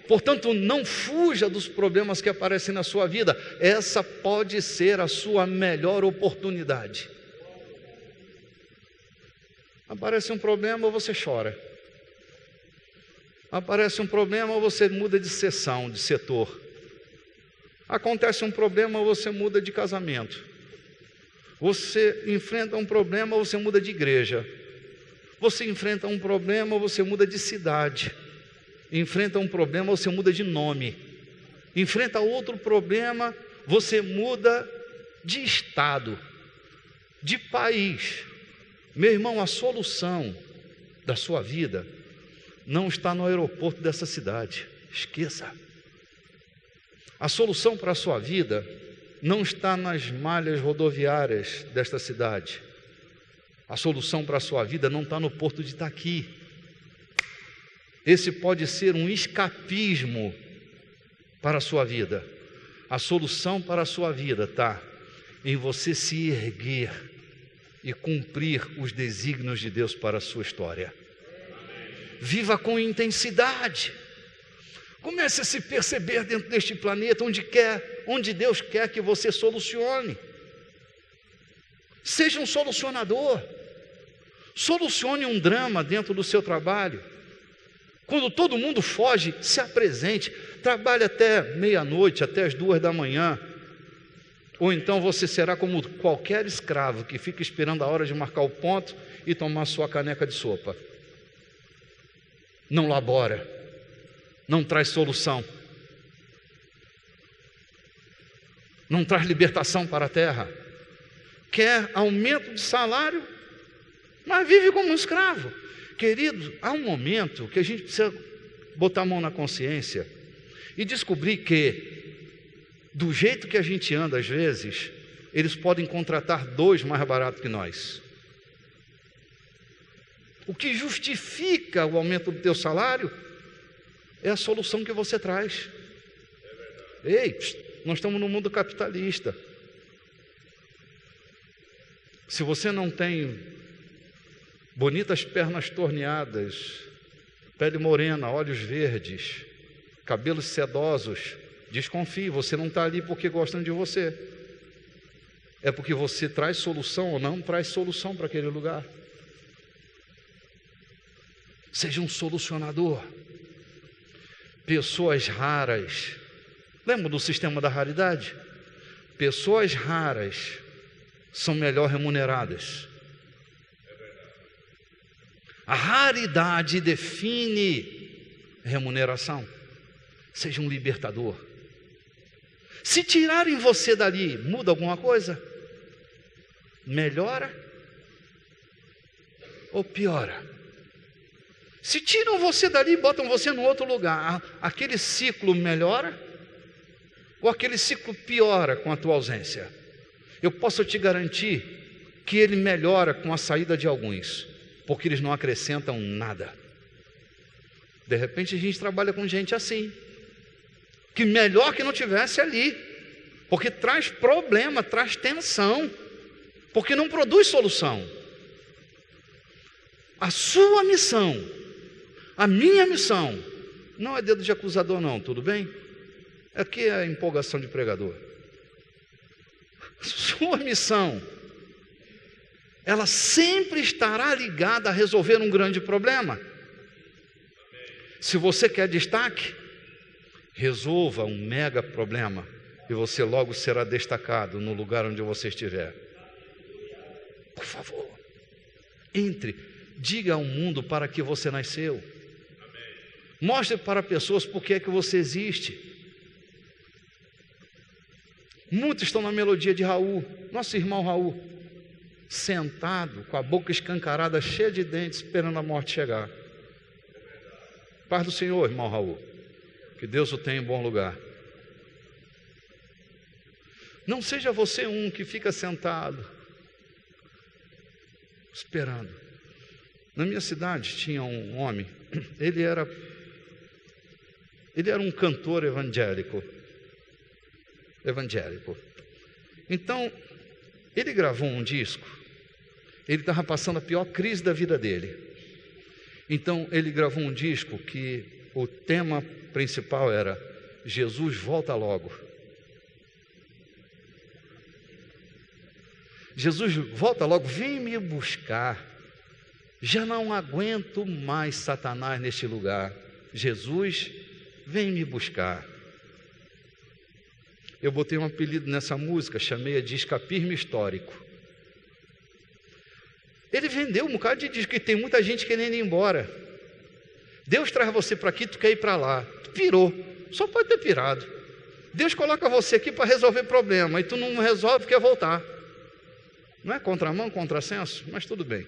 Portanto, não fuja dos problemas que aparecem na sua vida. Essa pode ser a sua melhor oportunidade. Aparece um problema, você chora. Aparece um problema, você muda de seção, de setor. Acontece um problema, você muda de casamento. Você enfrenta um problema, você muda de igreja. Você enfrenta um problema, você muda de cidade. Enfrenta um problema, você muda de nome. Enfrenta outro problema, você muda de estado, de país. Meu irmão, a solução da sua vida não está no aeroporto dessa cidade. Esqueça. A solução para a sua vida não está nas malhas rodoviárias desta cidade. A solução para a sua vida não está no porto de Itaqui. Esse pode ser um escapismo para a sua vida. A solução para a sua vida está em você se erguer e cumprir os desígnios de Deus para a sua história. Viva com intensidade. Comece a se perceber dentro deste planeta onde Deus quer que você solucione. Seja um solucionador. Solucione um drama dentro do seu trabalho. Quando todo mundo foge, se apresente. Trabalhe até meia-noite, até as 2 da manhã. Ou então você será como qualquer escravo que fica esperando a hora de marcar o ponto e tomar sua caneca de sopa. Não labora, não traz solução, não traz libertação para a terra. Quer aumento de salário, mas vive como um escravo. Querido, há um momento que a gente precisa botar a mão na consciência e descobrir que, do jeito que a gente anda às vezes, eles podem contratar 2 mais baratos que nós. O que justifica o aumento do teu salário é a solução que você traz. Ei, nós estamos no mundo capitalista. Se você não tem bonitas pernas torneadas, pele morena, olhos verdes, cabelos sedosos, desconfie, você não está ali porque gostam de você. É porque você traz solução ou não traz solução para aquele lugar. Seja um solucionador. Pessoas raras. Lembra do sistema da raridade? Pessoas raras são melhor remuneradas. A raridade define remuneração. Seja um libertador. Se tirarem você dali, muda alguma coisa? Melhora ou piora? Se tiram você dali e botam você no outro lugar, aquele ciclo melhora ou aquele ciclo piora com a tua ausência? Eu posso te garantir que ele melhora com a saída de alguns, porque eles não acrescentam nada. De repente a gente trabalha com gente assim, que melhor que não tivesse ali, porque traz problema, traz tensão, porque não produz solução. A sua missão, a minha missão, não é dedo de acusador não, tudo bem? Aqui é a empolgação de pregador. Sua missão, ela sempre estará ligada a resolver um grande problema. Se você quer destaque, resolva um mega problema e você logo será destacado no lugar onde você estiver. Por favor, entre, diga ao mundo para que você nasceu. Mostre para pessoas por que é que você existe. Muitos estão na melodia de Raul, nosso irmão Raul, sentado, com a boca escancarada, cheia de dentes, esperando a morte chegar. Paz do Senhor, irmão Raul, que Deus o tenha em bom lugar. Não seja você um que fica sentado, esperando. Na minha cidade tinha um homem, ele era um cantor evangélico. Então, ele gravou um disco, ele estava passando a pior crise da vida dele. Então, ele gravou um disco que o tema principal era Jesus volta logo. Jesus volta logo, vem me buscar. Já não aguento mais Satanás neste lugar. Jesus, vem me buscar. Eu botei um apelido nessa música, chamei-a de escapismo histórico. Ele vendeu um bocado de disco, e tem muita gente querendo ir embora. Deus traz você para aqui, tu quer ir para lá. Tu pirou, só pode ter pirado. Deus coloca você aqui para resolver problema, e tu não resolve, quer voltar. Não é contramão, contrassenso? Mas tudo bem.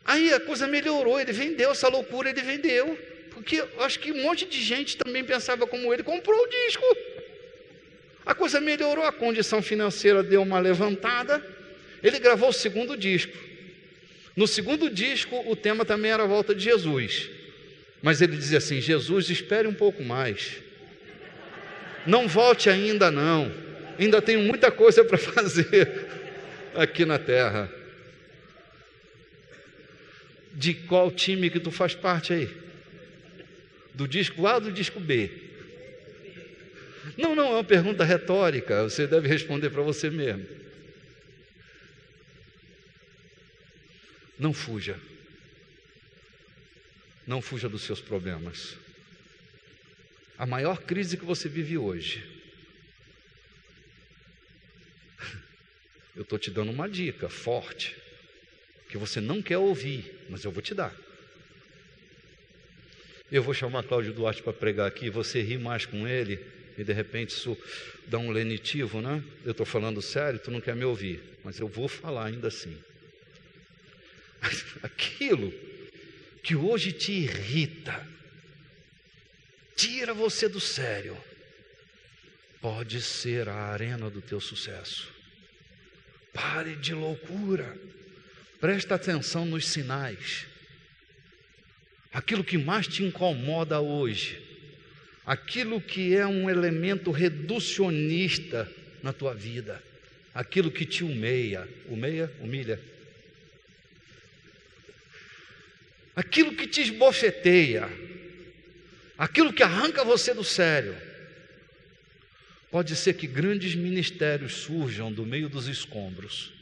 Aí a coisa melhorou, ele vendeu essa loucura, ele vendeu. Porque eu acho que um monte de gente também pensava como ele, comprou o disco. A coisa melhorou, a condição financeira deu uma levantada. Ele gravou o segundo disco. No segundo disco, o tema também era a volta de Jesus. Mas ele dizia assim: Jesus, espere um pouco mais. Não volte ainda não. Ainda tenho muita coisa para fazer aqui na terra. De qual time que tu faz parte aí? Do disco A ou do disco B? Não, é uma pergunta retórica. Você deve responder para você mesmo. Não fuja. Não fuja dos seus problemas. A maior crise que você vive hoje. Eu estou te dando uma dica forte, que você não quer ouvir, mas eu vou te dar. Eu vou chamar Cláudio Duarte para pregar aqui, você ri mais com ele, e de repente isso dá um lenitivo, né? Eu estou falando sério, tu não quer me ouvir, mas eu vou falar ainda assim. Aquilo que hoje te irrita, tira você do sério, pode ser a arena do teu sucesso. Pare de loucura, presta atenção nos sinais. Aquilo que mais te incomoda hoje, aquilo que é um elemento reducionista na tua vida, aquilo que te humilha, aquilo que te esbofeteia, aquilo que arranca você do sério. Pode ser que grandes ministérios surjam do meio dos escombros.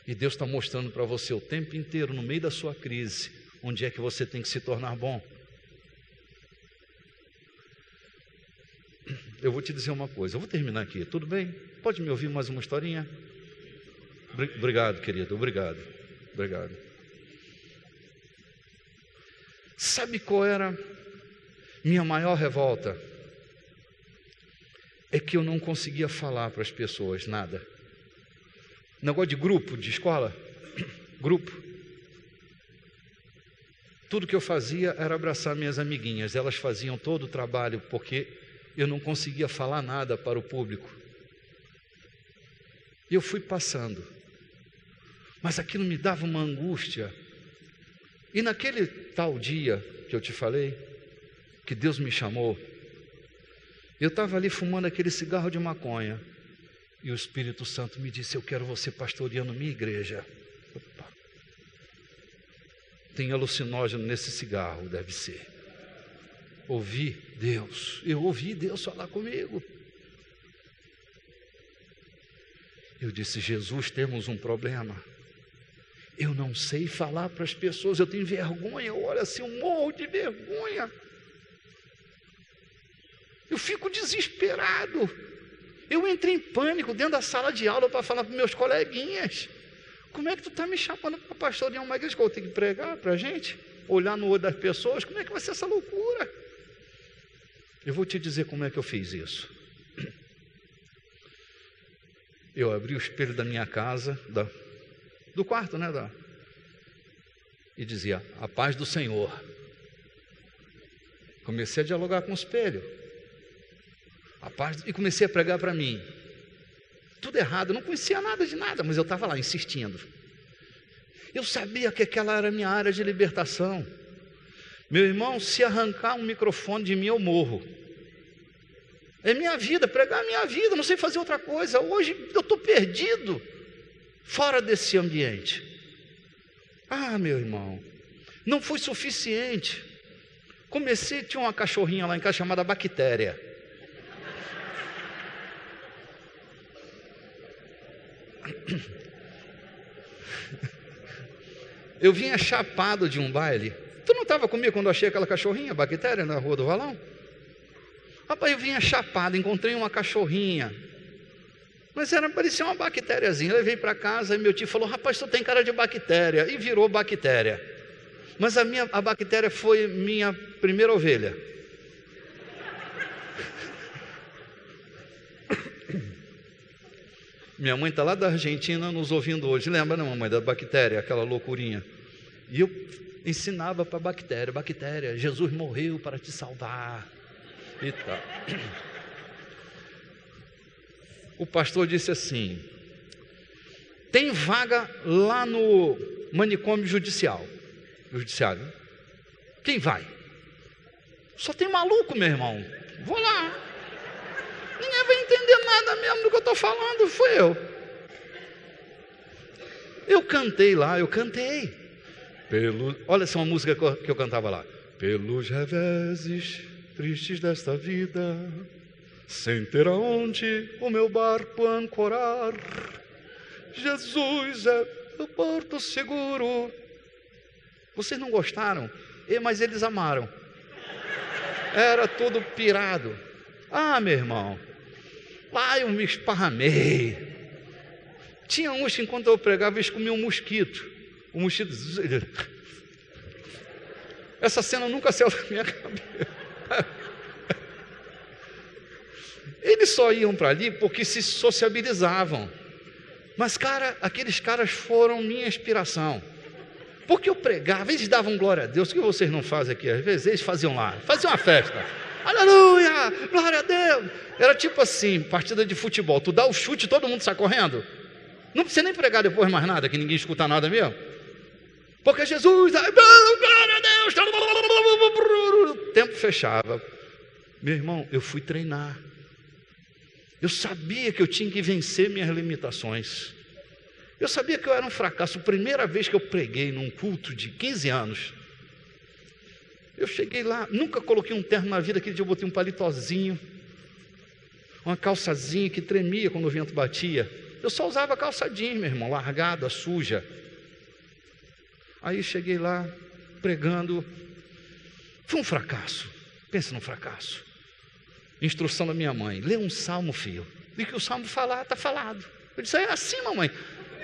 E Deus está mostrando para você o tempo inteiro, no meio da sua crise, onde é que você tem que se tornar bom. Eu vou te dizer uma coisa, eu vou terminar aqui, tudo bem? Pode me ouvir mais uma historinha? Obrigado, querido, obrigado. Sabe qual era minha maior revolta? É que eu não conseguia falar para as pessoas nada. Negócio de grupo, de escola, grupo. Tudo que eu fazia era abraçar minhas amiguinhas, elas faziam todo o trabalho, porque eu não conseguia falar nada para o público. E eu fui passando, mas aquilo me dava uma angústia. E naquele tal dia que eu te falei, que Deus me chamou, eu estava ali fumando aquele cigarro de maconha, e o Espírito Santo me disse: eu quero você pastoreando minha igreja. Opa. Tem alucinógeno nesse cigarro, deve ser. Eu ouvi Deus falar comigo. Eu disse: Jesus, temos um problema. Eu não sei falar para as pessoas, eu tenho vergonha, eu olho assim, eu morro de vergonha. Eu fico desesperado. Eu entrei em pânico dentro da sala de aula para falar para meus coleguinhas: como é que tu está me chamando para pastorear uma igreja que eu tenho que pregar para a gente? Olhar no olho das pessoas, como é que vai ser essa loucura? Eu vou te dizer como é que eu fiz isso. Eu abri o espelho da minha casa, do quarto, né? E dizia: a paz do Senhor. Comecei a dialogar com o espelho. E comecei a pregar para mim. Tudo errado, eu não conhecia nada de nada, mas eu estava lá insistindo. Eu sabia que aquela era a minha área de libertação. Meu irmão, se arrancar um microfone de mim, eu morro. É minha vida, pregar a minha vida, não sei fazer outra coisa. Hoje eu estou perdido, fora desse ambiente. Ah, meu irmão, não foi suficiente. Tinha uma cachorrinha lá em casa chamada Bactéria. eu vinha chapado de um baile. Tu não estava comigo quando eu achei aquela cachorrinha, bactéria, na Rua do Valão? Rapaz, eu vinha chapado, encontrei uma cachorrinha, mas parecia uma bactériazinha. Eu levei para casa e meu tio falou: rapaz, tu tem cara de bactéria. E virou bactéria. Mas a bactéria foi minha primeira ovelha. Minha mãe está lá da Argentina nos ouvindo hoje. Lembra, não, mamãe, da bactéria, aquela loucurinha? E eu ensinava para a bactéria: bactéria, Jesus morreu para te salvar. E tal. O pastor disse assim: tem vaga lá no manicômio judiciário. Quem vai? Só tem maluco, meu irmão. Vou lá. Ninguém vai entender nada mesmo do que eu estou falando. Foi eu. Eu cantei lá, olha só uma música que eu cantava lá. Pelos reveses tristes desta vida, sem ter aonde o meu barco ancorar, Jesus é o porto seguro. Vocês não gostaram? Mas eles amaram. Era tudo pirado. Ah, meu irmão, lá eu me esparramei. Tinha uns que, enquanto eu pregava, eles comiam um mosquito. O mosquito... Essa cena nunca saiu da minha cabeça. Eles só iam para ali porque se sociabilizavam. Mas, cara, aqueles caras foram minha inspiração. Porque eu pregava, eles davam glória a Deus. O que vocês não fazem aqui? Às vezes eles faziam lá, faziam uma festa. Aleluia, glória a Deus. Era tipo assim, partida de futebol. Tu dá o chute e todo mundo sai correndo. Não precisa nem pregar depois mais nada, que ninguém escuta nada mesmo. Porque Jesus, glória a Deus. O tempo fechava. Meu irmão, eu fui treinar. Eu sabia que eu tinha que vencer minhas limitações. Eu sabia que eu era um fracasso. Primeira vez que eu preguei num culto de 15 anos, eu cheguei lá, nunca coloquei um terno na vida. Aquele dia eu botei um palitozinho, uma calçazinha que tremia quando o vento batia. Eu só usava calça jeans, meu irmão, largada, suja. Aí cheguei lá, pregando. Foi um fracasso. Pensa num fracasso. Instrução da minha mãe: lê um salmo, filho. E que o salmo falar, está falado. Eu disse: é assim, mamãe?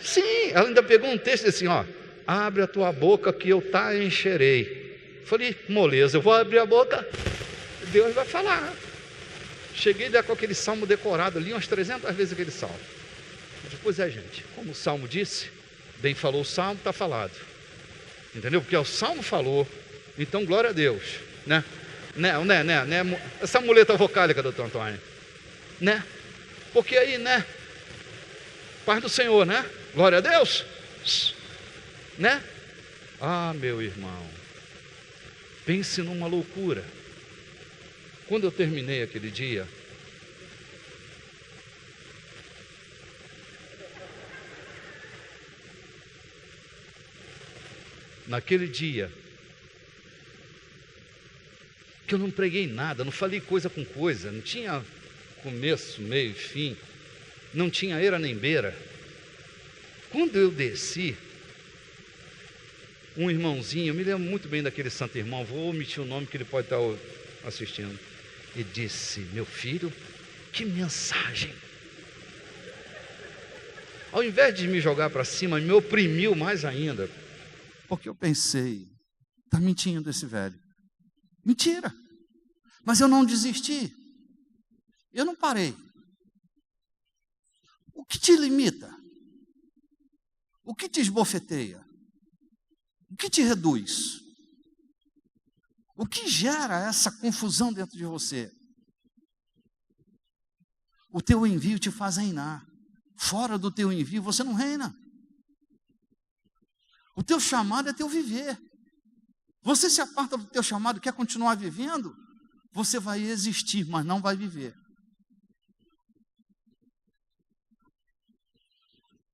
Sim. Ela ainda pegou um texto assim, ó: abre a tua boca que eu tá encherei. Falei: moleza, eu vou abrir a boca, Deus vai falar. Cheguei lá com aquele salmo decorado, li umas 300 vezes aquele salmo. Pois é, gente, como o salmo disse, bem falou o salmo, está falado. Entendeu? Porque o salmo falou, então glória a Deus, né? Né? Essa muleta vocálica, doutor Antônio, né? Porque aí, né? Paz do Senhor, né? Glória a Deus, né? Ah, meu irmão, pense numa loucura. Quando eu terminei aquele dia, naquele dia, que eu não preguei nada, não falei coisa com coisa, não tinha começo, meio e fim, não tinha eira nem beira. Quando eu desci, um irmãozinho, eu me lembro muito bem daquele santo irmão, vou omitir o nome que ele pode estar assistindo, e disse: meu filho, que mensagem! Ao invés de me jogar para cima, me oprimiu mais ainda. Porque eu pensei: está mentindo esse velho. Mentira. Mas eu não desisti. Eu não parei. O que te limita? O que te esbofeteia? O que te reduz? O que gera essa confusão dentro de você? O teu envio te faz reinar. Fora do teu envio você não reina. O teu chamado é teu viver. Você se aparta do teu chamado e quer continuar vivendo, você vai existir, mas não vai viver.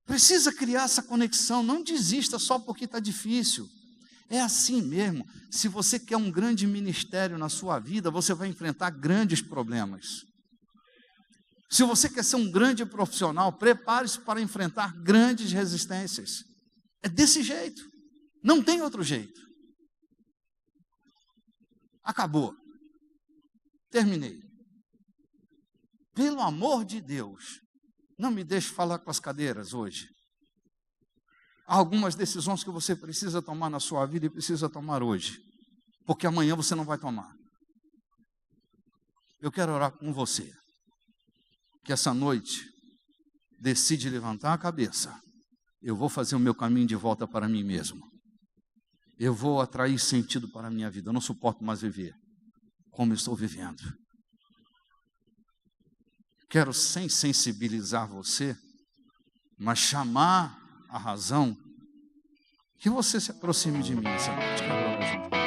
Precisa criar essa conexão. Não desista só porque está difícil. É assim mesmo. Se você quer um grande ministério na sua vida, você vai enfrentar grandes problemas. Se você quer ser um grande profissional, prepare-se para enfrentar grandes resistências. É desse jeito. Não tem outro jeito. Acabou. Terminei. Pelo amor de Deus, não me deixe falar com as cadeiras hoje. Há algumas decisões que você precisa tomar na sua vida e precisa tomar hoje, porque amanhã você não vai tomar. Eu quero orar com você, que essa noite decide levantar a cabeça. Eu vou fazer o meu caminho de volta para mim mesmo. Eu vou atrair sentido para a minha vida. Eu não suporto mais viver como eu estou vivendo. Quero, sem sensibilizar você, mas chamar a razão, que você se aproxime de mim essa noite. Quero orar junto.